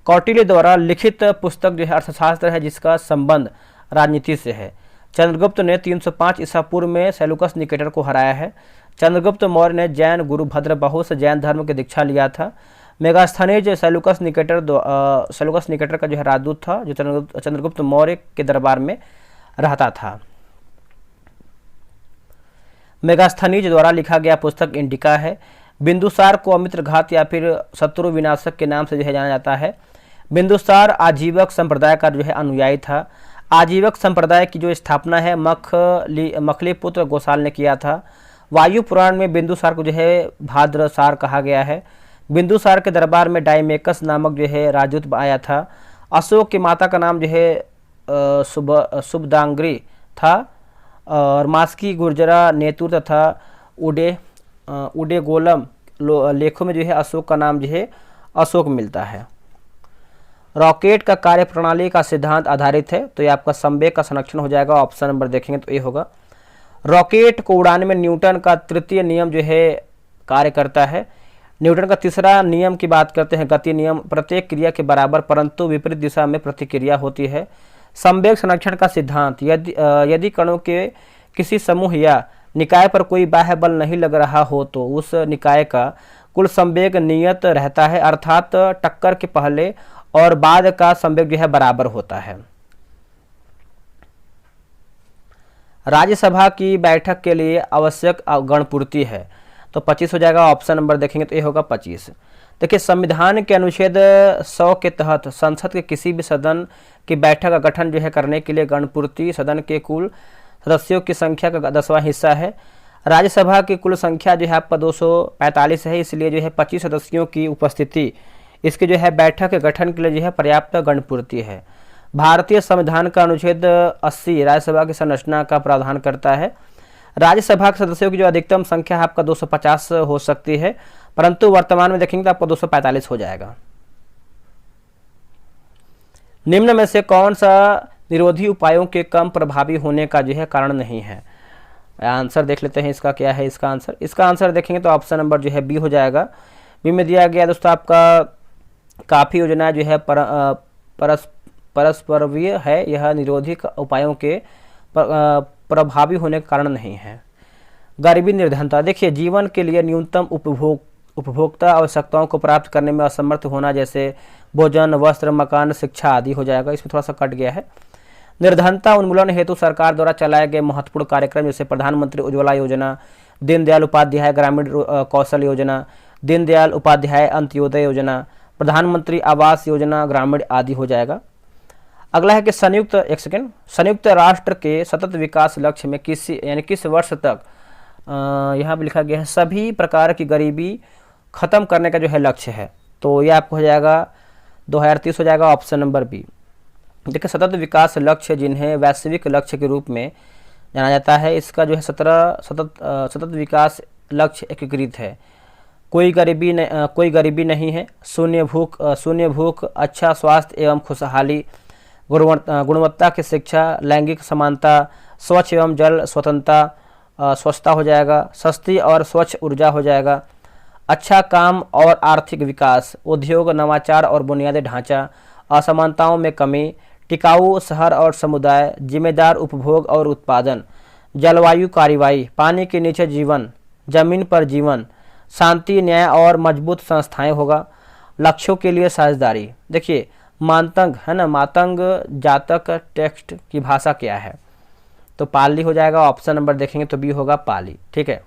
कौटिल्य द्वारा लिखित पुस्तक जो है अर्थशास्त्र है, जिसका संबंध राजनीति से है। चंद्रगुप्त ने 305 ईसा पूर्व में सेलुकस निकेटर को हराया है। चंद्रगुप्त मौर्य ने जैन गुरु भद्रबाहु से जैन धर्म की दीक्षा लिया था। मेगास्थनीज सेलुकस निकेटर का जो है राजदूत था, जो चंद्रगुप्त मौर्य के दरबार में रहता था। मेगास्थनीज द्वारा लिखा गया पुस्तक इंडिका है। बिंदुसार को अमित्र घात या फिर शत्रु विनाशक के नाम से जो है जाना जाता है। बिंदुसार आजीवक संप्रदाय का जो है अनुयायी था। आजीवक संप्रदाय की जो स्थापना है मखली पुत्र गोसाल ने किया था। वायु पुराण में बिंदुसार को जो है भाद्रसार कहा गया है। बिंदुसार के दरबार में डायमेकस नामक जो है राजदूत आया था। अशोक की माता का नाम जो है सुबदांग्री था और मास्की गुर्जरा नेतुर तथा उडे गोलम लेखों में जो है अशोक का नाम जो है अशोक मिलता है। रॉकेट का कार्य प्रणाली का सिद्धांत आधारित है, तो ये आपका संवेग का संरक्षण हो जाएगा। ऑप्शन नंबर देखेंगे तो ये होगा। रॉकेट को उड़ाने में न्यूटन का तृतीय नियम जो है कार्य करता है। न्यूटन का तीसरा नियम की बात करते हैं गति नियम, प्रत्येक क्रिया के बराबर परंतु विपरीत दिशा में प्रतिक्रिया होती है। संवेग संरक्षण का सिद्धांत, यदि कणों के किसी समूह या निकाय पर कोई बाह्य बल नहीं लग रहा हो तो उस निकाय का कुल संवेग नियत रहता है, अर्थात टक्कर के पहले और बाद का संवेग जो है बराबर होता है। राज्यसभा की बैठक के लिए आवश्यक गणपूर्ति है, तो 25 हो जाएगा। ऑप्शन नंबर देखेंगे तो ये होगा 25। देखिए संविधान के अनुच्छेद 100 के तहत संसद के किसी भी सदन की बैठक का गठन जो है करने के लिए गणपूर्ति सदन के कुल सदस्यों की संख्या का 10वां हिस्सा है। राज्यसभा की कुल संख्या जो है आपका 245 है, इसलिए जो है 25 सदस्यों की उपस्थिति इसके जो है बैठक के गठन के लिए जो है पर्याप्त गणपूर्ति है। भारतीय संविधान का अनुच्छेद 80 राज्यसभा की संरचना का प्रावधान करता है। राज्यसभा के सदस्यों की जो अधिकतम संख्या है आपका 250 हो सकती है, परंतु वर्तमान में देखेंगे तो आपको 245 हो जाएगा। निम्न में से कौन सा निरोधी उपायों के कम प्रभावी होने का जो है कारण नहीं है? आंसर देख लेते हैं इसका क्या है। इसका आंसर देखेंगे तो ऑप्शन नंबर जो है बी हो जाएगा। बी में दिया गया दोस्तों आपका काफ़ी योजना जो है परस्परवीय है, यह निरोधी उपायों के प्रभावी होने का कारण नहीं है। गरीबी निर्धनता, देखिए जीवन के लिए न्यूनतम उपभोक्ता आवश्यकताओं को प्राप्त करने में असमर्थ होना, जैसे भोजन, वस्त्र, मकान, शिक्षा आदि हो जाएगा। इसमें थोड़ा सा कट गया है। निर्धनता उन्मूलन हेतु सरकार द्वारा चलाए गए महत्वपूर्ण कार्यक्रम जैसे प्रधानमंत्री उज्ज्वला योजना, दीनदयाल उपाध्याय ग्रामीण कौशल योजना, दीनदयाल उपाध्याय अंत्योदय योजना, प्रधानमंत्री आवास योजना ग्रामीण आदि हो जाएगा। अगला है कि संयुक्त राष्ट्र के सतत विकास लक्ष्य में किस वर्ष तक यहाँ पे लिखा गया है सभी प्रकार की गरीबी खत्म करने का जो है लक्ष्य है, तो यह आपको हो जाएगा 2030 हो जाएगा, ऑप्शन नंबर बी। देखिए सतत विकास लक्ष्य जिन्हें वैश्विक लक्ष्य के रूप में जाना जाता है, इसका जो है 17 सतत विकास लक्ष्य एकीकृत है। कोई गरीबी नहीं है, शून्य भूख, अच्छा स्वास्थ्य एवं खुशहाली, गुणवत्ता की शिक्षा, लैंगिक समानता, स्वच्छ एवं जल स्वच्छता हो जाएगा, सस्ती और स्वच्छ ऊर्जा हो जाएगा, अच्छा काम और आर्थिक विकास, उद्योग, नवाचार और बुनियादी ढांचा, असमानताओं में कमी, टिकाऊ शहर और समुदाय, जिम्मेदार उपभोग और उत्पादन, जलवायु कार्रवाई, पानी के नीचे जीवन, जमीन पर जीवन, शांति, न्याय और मजबूत संस्थाएं होगा, लक्ष्यों के लिए साझेदारी। देखिए मातंग है ना, मातंग जातक टेक्स्ट की भाषा क्या है, तो पाली हो जाएगा। ऑप्शन नंबर देखेंगे तो बी होगा पाली। ठीक है।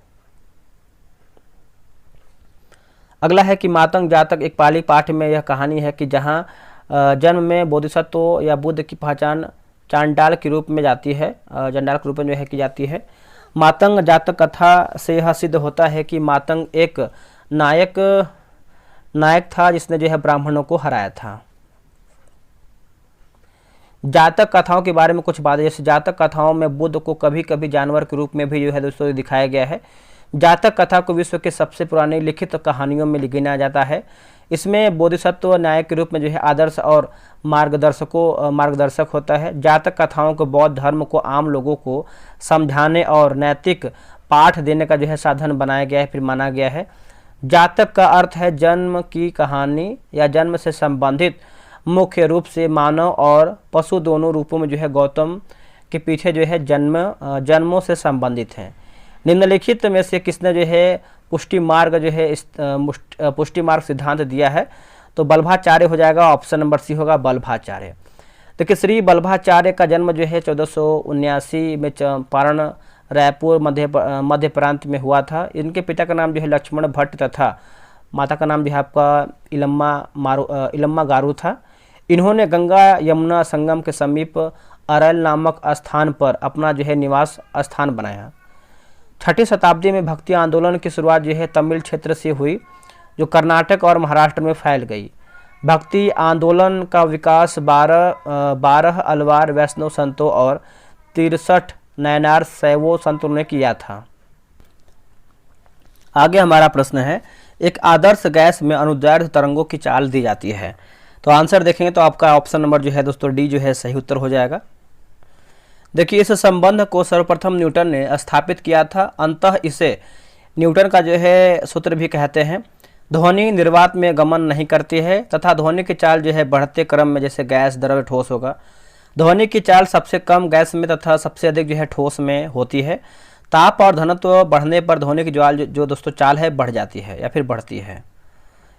अगला है कि मातंग जातक एक पाली पाठ में यह कहानी है कि जहाँ जन्म में बोधिसत्व या बुद्ध की पहचान चांडाल के रूप में जाती है, चंडाल के रूप में जो है की जाती है। मातंग जातक कथा से यह सिद्ध होता है कि मातंग एक नायक था जिसने जो है ब्राह्मणों को हराया था। जातक कथाओं के बारे में कुछ बातें, जैसे जातक कथाओं में बुद्ध को कभी कभी जानवर के रूप में भी जो है दोस्तों दिखाया गया है। जातक कथा को विश्व के सबसे पुरानी लिखित कहानियों में गिना जाता है। इसमें बोधिसत्व नायक के रूप में जो है आदर्श और मार्गदर्शक होता है। जातक कथाओं को बौद्ध धर्म को आम लोगों को समझाने और नैतिक पाठ देने का जो है साधन बनाया गया है, फिर माना गया है। जातक का अर्थ है जन्म की कहानी या जन्म से संबंधित, मुख्य रूप से मानव और पशु दोनों रूपों में जो है गौतम के पीछे जो है जन्मों से संबंधित हैं। निम्नलिखित में से किसने जो है पुष्टि मार्ग सिद्धांत दिया है, तो बल्भाचार्य हो जाएगा। ऑप्शन नंबर सी होगा बल्भाचार्य। देखिए श्री बल्भाचार्य का जन्म जो है 1479 में चंपारण रायपुर मध्य प्रांत में हुआ था। इनके पिता का नाम जो है लक्ष्मण भट्ट तथा माता का नाम जो है आपका इलम्मा गारू था। इन्होंने गंगा यमुना संगम के समीप अरल नामक स्थान पर अपना जो है निवास स्थान बनाया। 6ठी शताब्दी में भक्ति आंदोलन की शुरुआत जो है तमिल क्षेत्र से हुई, जो कर्नाटक और महाराष्ट्र में फैल गई। भक्ति आंदोलन का विकास 12 अलवार वैष्णव संतों और 63 नयनार शैवो संतों ने किया था। आगे हमारा प्रश्न है, एक आदर्श गैस में अनुदैर्ध्य तरंगों की चाल दी जाती है, तो आंसर देखेंगे तो आपका ऑप्शन नंबर जो है दोस्तों डी जो है सही उत्तर हो जाएगा। देखिए इस संबंध को सर्वप्रथम न्यूटन ने स्थापित किया था। अंततः इसे न्यूटन का जो है सूत्र भी कहते हैं। ध्वनि निर्वात में गमन नहीं करती है तथा ध्वनि की चाल जो है बढ़ते क्रम में, जैसे गैस द्रव्य ठोस होगा, ध्वनि की चाल सबसे कम गैस में तथा सबसे अधिक जो है ठोस में होती है। ताप और घनत्व बढ़ने पर ध्वनि की जो दोस्तों चाल है बढ़ जाती है या फिर बढ़ती है।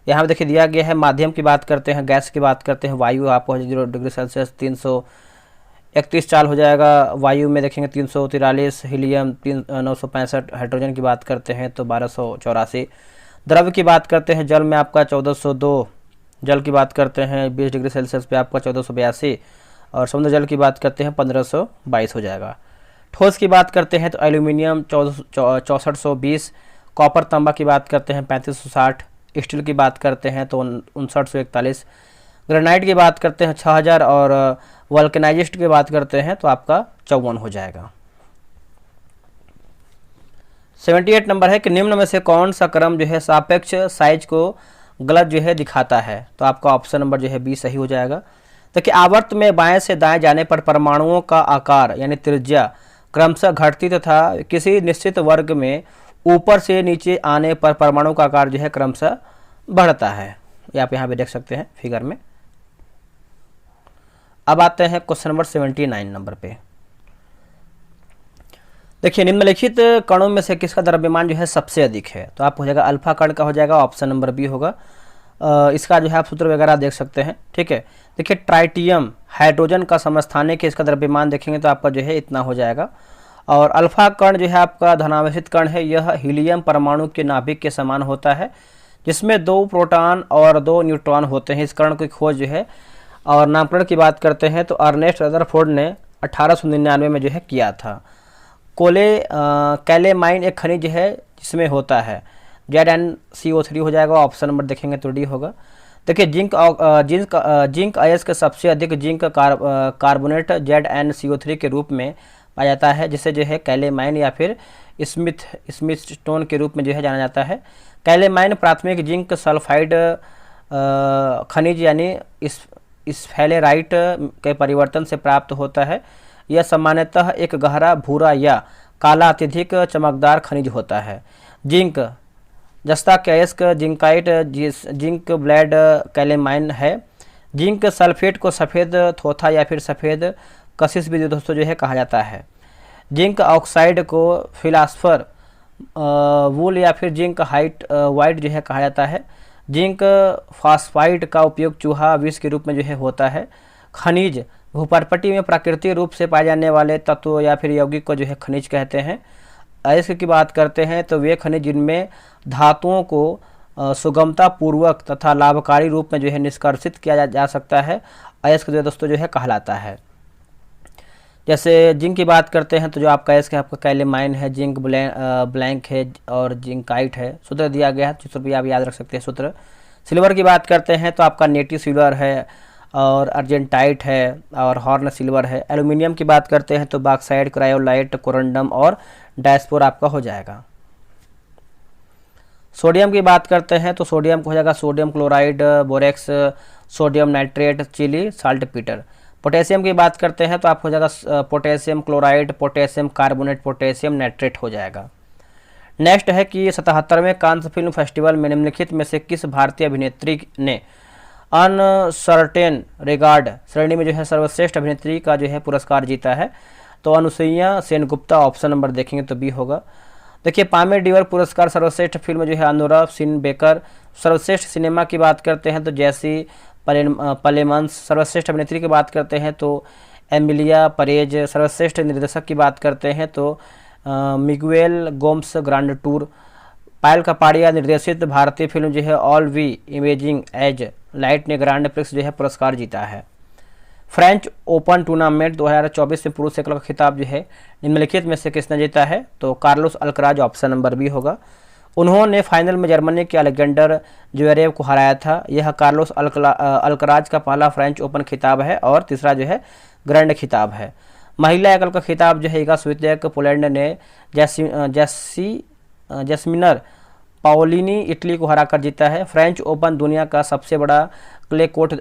यहाँ पे देखिए दिया गया है। माध्यम की बात करते हैं, गैस की बात करते हैं, वायु आपको 0 डिग्री सेल्सियस 331 चाल हो जाएगा। वायु में देखेंगे 343, हीलियम 965, हाइड्रोजन की बात करते हैं तो 1284। द्रव्य की बात करते हैं, जल में आपका 1402, जल की बात करते हैं 20 डिग्री सेल्सियस पे आपका 1482, और समुद्र जल की बात करते हैं 1522 हो जाएगा। ठोस की बात करते हैं तो एल्यूमिनियम 6420, कॉपर तांबा की बात करते हैं 3560, स्टील की बात करते हैं तो 5941, ग्रेनाइट की बात करते हैं 6000, और वल्केनाइज्ड की बात करते हैं तो आपका 54 हो जाएगा। 78 नंबर है कि निम्न में से कौन सा क्रम जो है सापेक्ष साइज को गलत जो है दिखाता है। तो आपका ऑप्शन नंबर जो है बी सही हो जाएगा। देखिए आवर्त में बाएं से दाएं जाने पर परमाणुओं का आकार यानी त्रिज्या क्रमशः घटती तथा किसी निश्चित वर्ग में ऊपर से नीचे आने पर परमाणु का आकार जो है क्रमशः बढ़ता है। ये आप यहाँ पे देख सकते हैं फिगर में। अब आते हैं क्वेश्चन नंबर 79 नंबर पे। देखिए निम्नलिखित कणों में से किसका द्रव्यमान जो है सबसे अधिक है। तो आपको हो जाएगा अल्फा कण का हो जाएगा, ऑप्शन नंबर बी होगा। इसका जो है आप सूत्र वगैरह देख सकते हैं, ठीक है। देखिए ट्राइटियम हाइड्रोजन का समस्थानिक है, इसका द्रव्यमान देखेंगे तो आपका जो है इतना हो जाएगा। और अल्फा कण जो है आपका धनावेशित कण है, यह हीलियम परमाणु के नाभिक के समान होता है जिसमें 2 प्रोटॉन और 2 न्यूट्रॉन होते हैं। इस कण की खोज जो है और नामकरण की बात करते हैं तो अर्नेस्ट रदरफोर्ड ने 1899 में जो है किया था। कैलेमाइन एक खनिज है जिसमें होता है ZnCO3 हो जाएगा, ऑप्शन नंबर देखेंगे तो डी होगा। देखिए जिंक अयस्क सबसे अधिक जिंक कार्बोनेट ZnCO3 के रूप में पाया जाता है, जिसे जो है कैलेमाइन या फिर स्मिथ स्टोन के रूप में जो है जाना जाता है। कैलेमाइन प्राथमिक जिंक सल्फाइड खनिज यानी स्फेलेराइट के परिवर्तन से प्राप्त होता है। यह सामान्यतः एक गहरा भूरा या काला अत्यधिक चमकदार खनिज होता है। जिंक जस्ता कैस्क जिंकाइट जिंक ब्लेड कैलेमाइन है। जिंक सल्फेट को सफ़ेद थोथा या फिर सफ़ेद कशिश भी दोस्तों जो है कहा जाता है। जिंक ऑक्साइड को फिलास्फर वूल या फिर जिंक वाइट जो है कहा जाता है। जिंक फास्फाइड का उपयोग चूहा विष के रूप में जो है होता है। खनिज भूपर्पटी में प्राकृतिक रूप से पाए जाने वाले तत्व या फिर यौगिक को जो है खनिज कहते हैं। अयस्क की बात करते हैं तो वे खनिज जिनमें धातुओं को सुगमता पूर्वक तथा लाभकारी रूप में जो है निष्कर्षित किया जा सकता है, अयस्क जो दोस्तों जो है कहलाता है। जैसे जिंक की बात करते हैं तो जो आपका अयस्क है आपका कैलेमाइन है, जिंक ब्लैंक है और जिंकाइट है। सूत्र दिया गया है, सूत्र भी आप याद रख सकते हैं सूत्र। सिल्वर की बात करते हैं तो आपका नेटिव सिल्वर है और अर्जेंटाइट है और हॉर्न सिल्वर है। एल्यूमिनियम की बात करते हैं तो बॉक्साइट, क्रायोलाइट, कोरंडम और डायस्पोर आपका हो जाएगा। सोडियम की बात करते हैं तो सोडियम को हो जाएगा sodium chloride, borax, sodium nitrate, Chile, saltpetre. Potassium की बात करते हैं तो आपको हो जाएगा potassium chloride, potassium carbonate, potassium nitrate हो जाएगा। नेक्स्ट है कि 77वें कांस फिल्म फेस्टिवल में निम्नलिखित में से किस भारतीय अभिनेत्री ने अनसर्टेन रिगार्ड श्रेणी में जो है सर्वश्रेष्ठ अभिनेत्री का जो है पुरस्कार जीता है। तो अनुसुईया सेनगुप्ता, ऑप्शन नंबर देखेंगे तो बी होगा। देखिए पामे डिवर पुरस्कार सर्वश्रेष्ठ फिल्म जो है अनुराग सिन बेकर। सर्वश्रेष्ठ सिनेमा की बात करते हैं तो जैसी पलेमंस। सर्वश्रेष्ठ अभिनेत्री की बात करते हैं तो एमिलिया परेज। सर्वश्रेष्ठ निर्देशक की बात करते हैं तो Miguel Gomes grand tour. Payal Kapadia निर्देशित भारतीय फिल्म जो है all we imagine as light ने ग्रांड प्रिक्स जो है पुरस्कार जीता है। फ्रेंच ओपन टूर्नामेंट 2024 में पुरुष एकल का खिताब जो है निम्नलिखित में से किसने जीता है। तो Carlos Alcaraz, option number B होगा। उन्होंने फाइनल में जर्मनी के अलेक्जेंडर ज्वेरेव को हराया था। यह कार्लोस अल्कराज का पहला फ्रेंच ओपन खिताब है और तीसरा जो है ग्रैंड खिताब है। महिला एकल का खिताब जो है इगा स्वितेक पोलैंड ने जैस्मिनर पाओलिनी इटली को हराकर जीता है। फ्रेंच ओपन दुनिया का सबसे बड़ा क्ले कोर्ट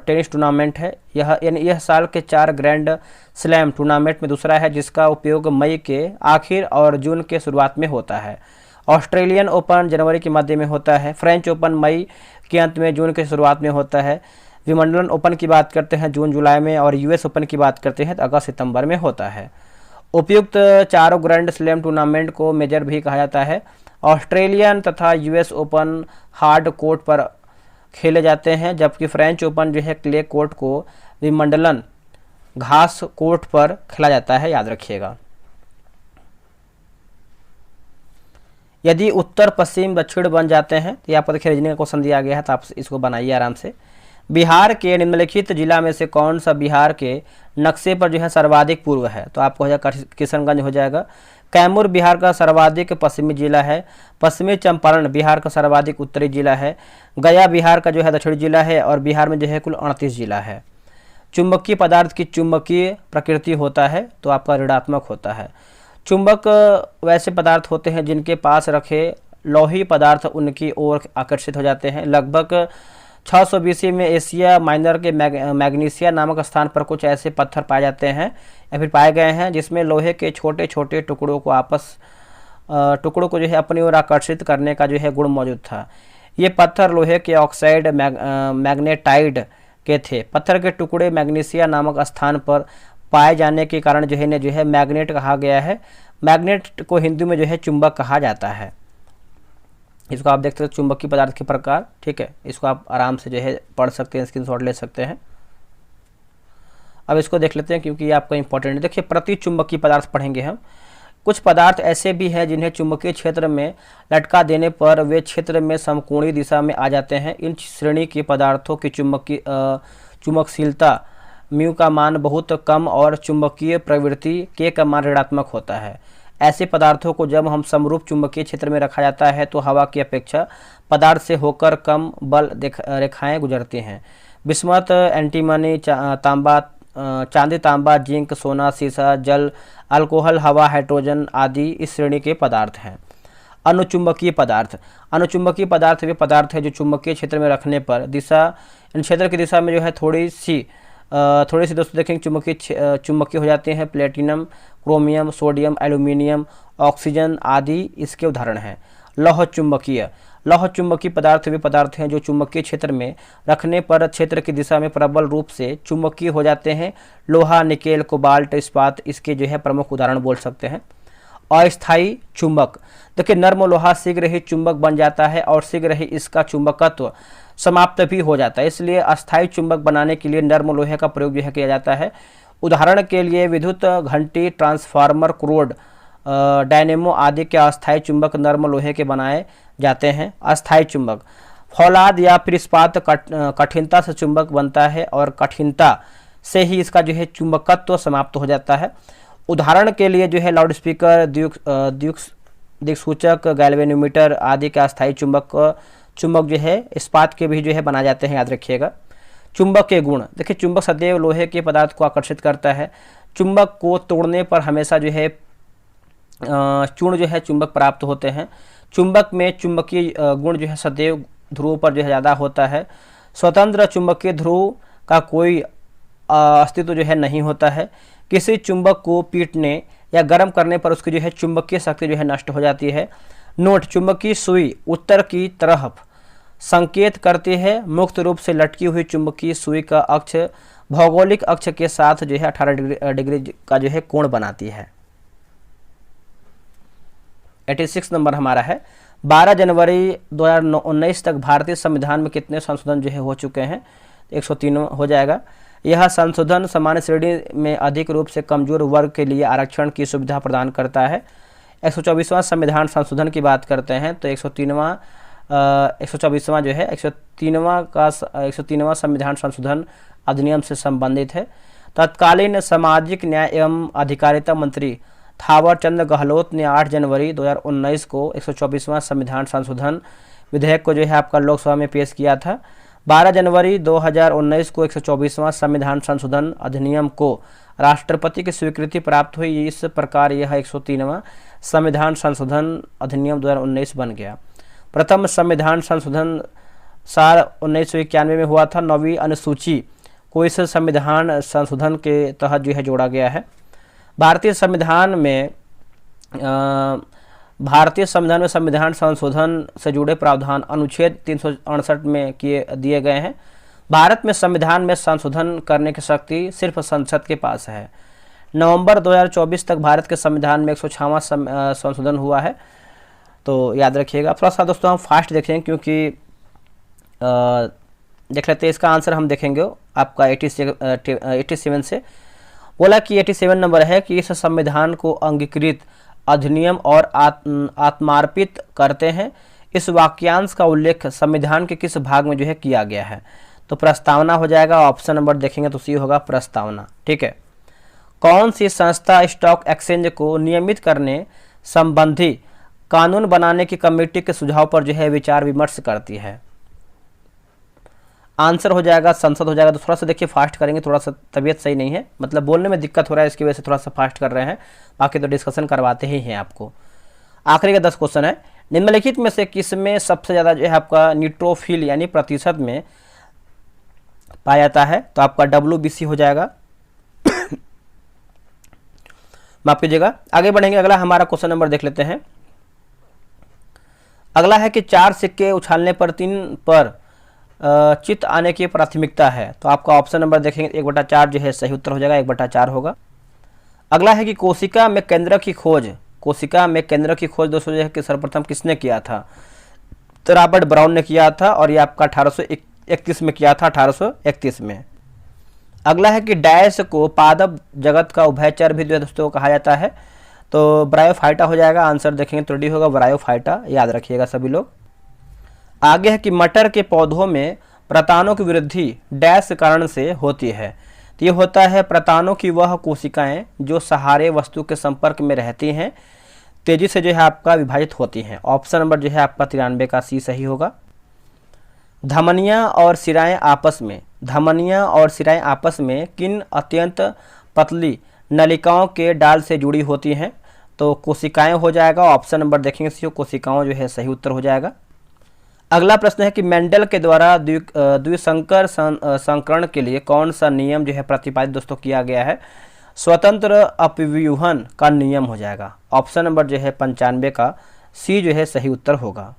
टेनिस टूर्नामेंट है। यह साल के 4 ग्रैंड स्लैम टूर्नामेंट में दूसरा है जिसका उपयोग मई के आखिर और जून के शुरुआत में होता है। ऑस्ट्रेलियन ओपन जनवरी के मध्य में होता है। फ्रेंच ओपन मई के अंत में जून के शुरुआत में होता है। विंबलडन ओपन की बात करते हैं जून जुलाई में और यूएस ओपन की बात करते हैं तो अगस्त सितंबर में होता है। उपयुक्त चारों ग्रैंड स्लैम टूर्नामेंट को मेजर भी कहा जाता है। ऑस्ट्रेलियन तथा यूएस ओपन हार्ड कोर्ट पर खेले जाते हैं जबकि फ्रेंच ओपन जो है क्ले कोर्ट को विंबलडन घास कोर्ट पर खेला जाता है, याद रखिएगा। यदि उत्तर पश्चिम दक्षिण बन जाते हैं तो यहाँ पर देखिए रीजनिंग का क्वेश्चन दिया गया है तो आप इसको बनाइए आराम से। बिहार के निम्नलिखित जिला में से कौन सा बिहार के नक्शे पर जो है सर्वाधिक पूर्व है। तो आपको हो जाएगा किशनगंज हो जाएगा। कैमूर बिहार का सर्वाधिक पश्चिमी जिला है। पश्चिमी चंपारण बिहार का सर्वाधिक उत्तरी जिला है। गया बिहार का जो है दक्षिणी जिला है और बिहार में जो है कुल 38 जिला है। चुंबकीय पदार्थ की चुंबकीय प्रकृति होता है तो आपका ऋणात्मक होता है। चुंबक वैसे पदार्थ होते हैं जिनके पास रखे लोही पदार्थ उनकी ओर आकर्षित हो जाते हैं। लगभग 600 BC में एशिया माइनर के मैग्नीसिया नामक स्थान पर कुछ ऐसे पत्थर पाए जाते हैं या फिर पाए गए हैं जिसमें लोहे के छोटे छोटे टुकड़ों को जो है अपनी ओर आकर्षित करने का जो है गुण मौजूद था। ये पत्थर लोहे के ऑक्साइड मैग्नेटाइड के थे। पत्थर के टुकड़े मैग्नीसिया नामक स्थान पर पाए जाने के कारण जो है इन्हें जो है मैग्नेट कहा गया है। मैग्नेट को हिंदी में जो है चुंबक कहा जाता है। इसको आप देख सकते हैं चुंबकीय पदार्थ के प्रकार, ठीक है। इसको आप आराम से जो है पढ़ सकते हैं, स्क्रीनशॉट ले सकते हैं। अब इसको देख लेते हैं क्योंकि ये आपका इंपॉर्टेंट है। देखिए प्रति चुंबकीय पदार्थ पढ़ेंगे हम। कुछ पदार्थ ऐसे भी हैं जिन्हें चुंबकीय क्षेत्र में लटका देने पर वे क्षेत्र में समकोणीय दिशा में आ जाते हैं। इन श्रेणी के पदार्थों की चुंबकशीलता म्यू का मान बहुत कम और चुंबकीय प्रवृत्ति के का मान ऋणात्मक होता है। ऐसे पदार्थों को जब हम समरूप चुंबकीय क्षेत्र में रखा जाता है तो हवा की अपेक्षा पदार्थ से होकर कम बल रेखाएं गुजरती हैं। बिस्मथ, एंटीमनी, चांदी, तांबा, जिंक, सोना, सीसा, जल, अल्कोहल, हवा, हाइड्रोजन आदि इस श्रेणी के पदार्थ हैं। अनुचुंबकीय पदार्थ। अनुचुंबकीय पदार्थ वे पदार्थ है जो चुंबकीय क्षेत्र में रखने पर क्षेत्र की दिशा में जो है थोड़ी सी दोस्तों देखेंगे चुंबकीय हो जाते हैं। Platinum, chromium, sodium, aluminium, oxygen आदि इसके उदाहरण हैं। लौह चुंबकीय। लौह चुंबकीय पदार्थ वे पदार्थ हैं जो चुंबकीय क्षेत्र में रखने पर क्षेत्र की दिशा में प्रबल रूप से चुंबकीय हो जाते हैं। लोहा, निकेल, कोबाल्ट, इस्पात इसके जो है प्रमुख उदाहरण बोल सकते हैं। अस्थायी चुंबक। देखिए नर्म लोहा शीघ्र ही चुंबक बन जाता है और शीघ्र ही इसका चुंबकत्व समाप्त भी हो जाता है, इसलिए अस्थायी चुंबक बनाने के लिए नर्म लोहे का प्रयोग जो है किया जाता है। उदाहरण के लिए विद्युत घंटी, ट्रांसफार्मर, क्रोड, डायनेमो आदि के अस्थायी चुंबक नर्म लोहे के बनाए जाते हैं। अस्थायी चुंबक। फौलाद या फिर इस्पात कठिनता से चुंबक बनता है और कठिनता से ही इसका जो है चुंबकत्व समाप्त हो जाता है। उदाहरण के लिए जो है लाउडस्पीकर, दिक्सूचक, गैल्वेनोमीटर आदि के अस्थायी चुंबक जो है इस्पात के भी जो है बनाए जाते हैं, याद रखिएगा। चुंबक के गुण। देखिए चुंबक सदैव लोहे के पदार्थ को आकर्षित करता है। चुंबक को तोड़ने पर हमेशा जो है चूर्ण जो है चुंबक प्राप्त होते हैं। चुंबक में चुंबकीय गुण जो है सदैव ध्रुव पर जो है ज़्यादा होता है। स्वतंत्र चुंबकीय ध्रुव का कोई अस्तित्व जो है नहीं होता है। किसी चुंबक को पीटने या गर्म करने पर उसकी जो है चुंबकीय शक्ति जो है नष्ट हो जाती है। नोट। चुंबकीय सुई उत्तर की तरफ संकेत करती है। मुक्त रूप से लटकी हुई चुंबकीय सुई का अक्ष भौगोलिक अक्ष के साथ जो है 18 डिग्री का जो है कोण बनाती है। 86 नंबर हमारा है। 12 जनवरी 2019 तक भारतीय संविधान में कितने संशोधन जो है हो चुके हैं? 103 हो जाएगा। यह संशोधन सामान्य श्रेणी में अधिक रूप से कमजोर वर्ग के लिए आरक्षण की सुविधा प्रदान करता है। 124वां संविधान संशोधन की बात करते हैं तो 124वां जो है 103वां संविधान संशोधन अधिनियम से संबंधित है। तत्कालीन सामाजिक न्याय एवं अधिकारिता मंत्री थावर चंद गहलोत ने 8 जनवरी 2019 को 124वां संविधान संशोधन विधेयक को जो है आपका लोकसभा में पेश किया था। 12 जनवरी 2019 को 124वां संविधान संशोधन अधिनियम को राष्ट्रपति की स्वीकृति प्राप्त हुई। इस प्रकार यह 103वां संविधान संशोधन अधिनियम 2019 बन गया। प्रथम संविधान संशोधन साल 1991 में हुआ था। 9वीं अनुसूची को इस संविधान संशोधन के तहत जो है जोड़ा गया है। भारतीय संविधान में संविधान संशोधन से जुड़े प्रावधान अनुच्छेद 368 में दिए गए हैं। भारत में संविधान में संशोधन करने की शक्ति सिर्फ संसद के पास है। नवंबर 2024 तक भारत के संविधान में 106वां संशोधन हुआ है, तो याद रखिएगा। थोड़ा सा दोस्तों हम फास्ट देखें क्योंकि देख लेते हैं। इसका आंसर हम देखेंगे आपका 87 से। बोला कि 87 नंबर है कि इस संविधान को अंगीकृत अधिनियम और आत्मार्पित करते हैं। इस वाक्यांश का उल्लेख संविधान के किस भाग में जो है किया गया है? तो प्रस्तावना हो जाएगा। ऑप्शन नंबर देखेंगे तो सी होगा प्रस्तावना, ठीक है। कौन सी संस्था स्टॉक एक्सचेंज को नियमित करने संबंधी कानून बनाने की कमेटी के सुझाव पर जो है विचार विमर्श करती है? आंसर हो जाएगा संसद हो जाएगा। तो थोड़ा सा देखिए फास्ट करेंगे, थोड़ा सा तबीयत सही नहीं है, मतलब बोलने में दिक्कत हो रहा है, इसकी वजह से थोड़ा सा फास्ट कर रहे हैं, बाकी तो डिस्कशन करवाते ही हैं आपको। आखिरी का 10 क्वेश्चन है, निम्नलिखित में से किस में सबसे ज़्यादा जो है आपका न्यूट्रोफिल यानी प्रतिशत में पाया जाता है? तो आपका WBC हो जाएगा। माफ कीजिएगा, आगे बढ़ेंगे। अगला हमारा क्वेश्चन नंबर देख लेते हैं। अगला है कि 4 सिक्के उछालने पर 3 पर चित्त आने की प्राथमिकता है। तो आपका ऑप्शन नंबर देखेंगे 1/4 जो है सही उत्तर हो जाएगा, 1/4 होगा। अगला है कि कोशिका में केंद्र की खोज दोस्तों जो है कि सर्वप्रथम किसने किया था? तो रॉबर्ट ब्राउन ने किया था, और ये आपका 1831 में किया था, 1831 में। अगला है कि डैश को पादप जगत का उभयचर भी दोस्तों कहा जाता है। तो ब्रायोफाइटा हो जाएगा, आंसर देखेंगे तो डी होगा ब्रायोफाइटा, याद रखिएगा सभी लोग। आगे है कि मटर के पौधों में प्रतानों की वृद्धि डैश कारण से होती है। तो ये होता है प्रतानों की वह कोशिकाएं जो सहारे वस्तु के संपर्क में रहती हैं, तेजी से जो है आपका विभाजित होती हैं। ऑप्शन नंबर जो है आपका 93 का सी सही होगा। धमनियां और सिराएं आपस में किन अत्यंत पतली नलिकाओं के डाल से जुड़ी होती हैं? तो कोशिकाएं हो जाएगा, ऑप्शन नंबर देखेंगे सी कोशिकाओं जो है सही उत्तर हो जाएगा। अगला प्रश्न है कि मेंडल के द्वारा द्विसंकर संकरण के लिए कौन सा नियम जो है प्रतिपादित दोस्तों किया गया है? स्वतंत्र अपव्यूहन का नियम हो जाएगा, ऑप्शन नंबर जो है 95 का सी जो है सही उत्तर होगा।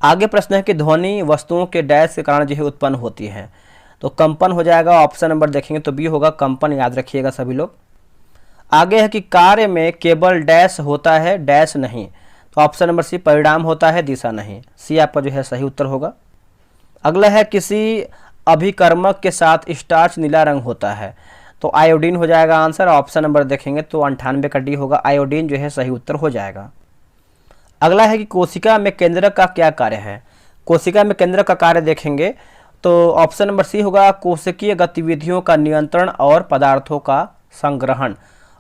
आगे प्रश्न है कि ध्वनि वस्तुओं के डैश के कारण जो है उत्पन्न होती है। तो कंपन हो जाएगा, ऑप्शन नंबर देखेंगे तो बी होगा कंपन, याद रखिएगा सभी लोग। आगे है कि कार्य में केवल डैश होता है डैश नहीं। तो ऑप्शन नंबर सी परिणाम होता है दिशा नहीं, सी आपका जो है सही उत्तर होगा। अगला है किसी अभिकर्मक के साथ स्टार्च नीला रंग होता है। तो आयोडीन हो जाएगा आंसर, ऑप्शन नंबर देखेंगे तो 98 का डी होगा, आयोडीन जो है सही उत्तर हो जाएगा। अगला है कि कोशिका में केंद्रक का क्या कार्य है? कोशिका में केंद्रक का कार्य देखेंगे तो ऑप्शन नंबर सी होगा कोशिकीय गतिविधियों का नियंत्रण और पदार्थों का संग्रहण,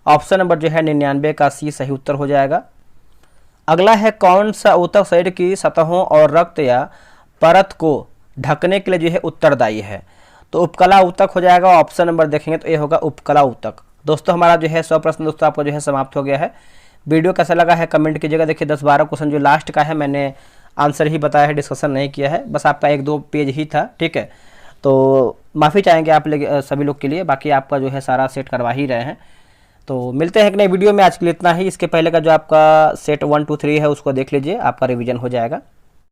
ऑप्शन नंबर जो है 99 का सी सही उत्तर हो जाएगा। अगला है कौन सा ऊतक शरीर की सतहों और रक्त या परत को ढकने के लिए जो है उत्तरदायी है? तो उपकला ऊतक हो जाएगा, ऑप्शन नंबर देखेंगे तो ये होगा उपकला ऊतक। दोस्तों हमारा जो है 100 प्रश्न दोस्तों आपको जो है समाप्त हो गया है। वीडियो कैसा लगा है कमेंट कीजिएगा। देखिए 10-12 क्वेश्चन जो लास्ट का है मैंने आंसर ही बताया है, डिस्कशन नहीं किया है, बस आपका 1-2 पेज ही था, ठीक है। तो माफ़ी चाहेंगे आप सभी लोग के लिए, बाकी आपका जो है सारा सेट करवा ही रहे हैं। तो मिलते हैं एक नई वीडियो में, आज के लिए इतना ही। इसके पहले का जो आपका सेट 1, 2, 3 है उसको देख लीजिए, आपका रिवीजन हो जाएगा।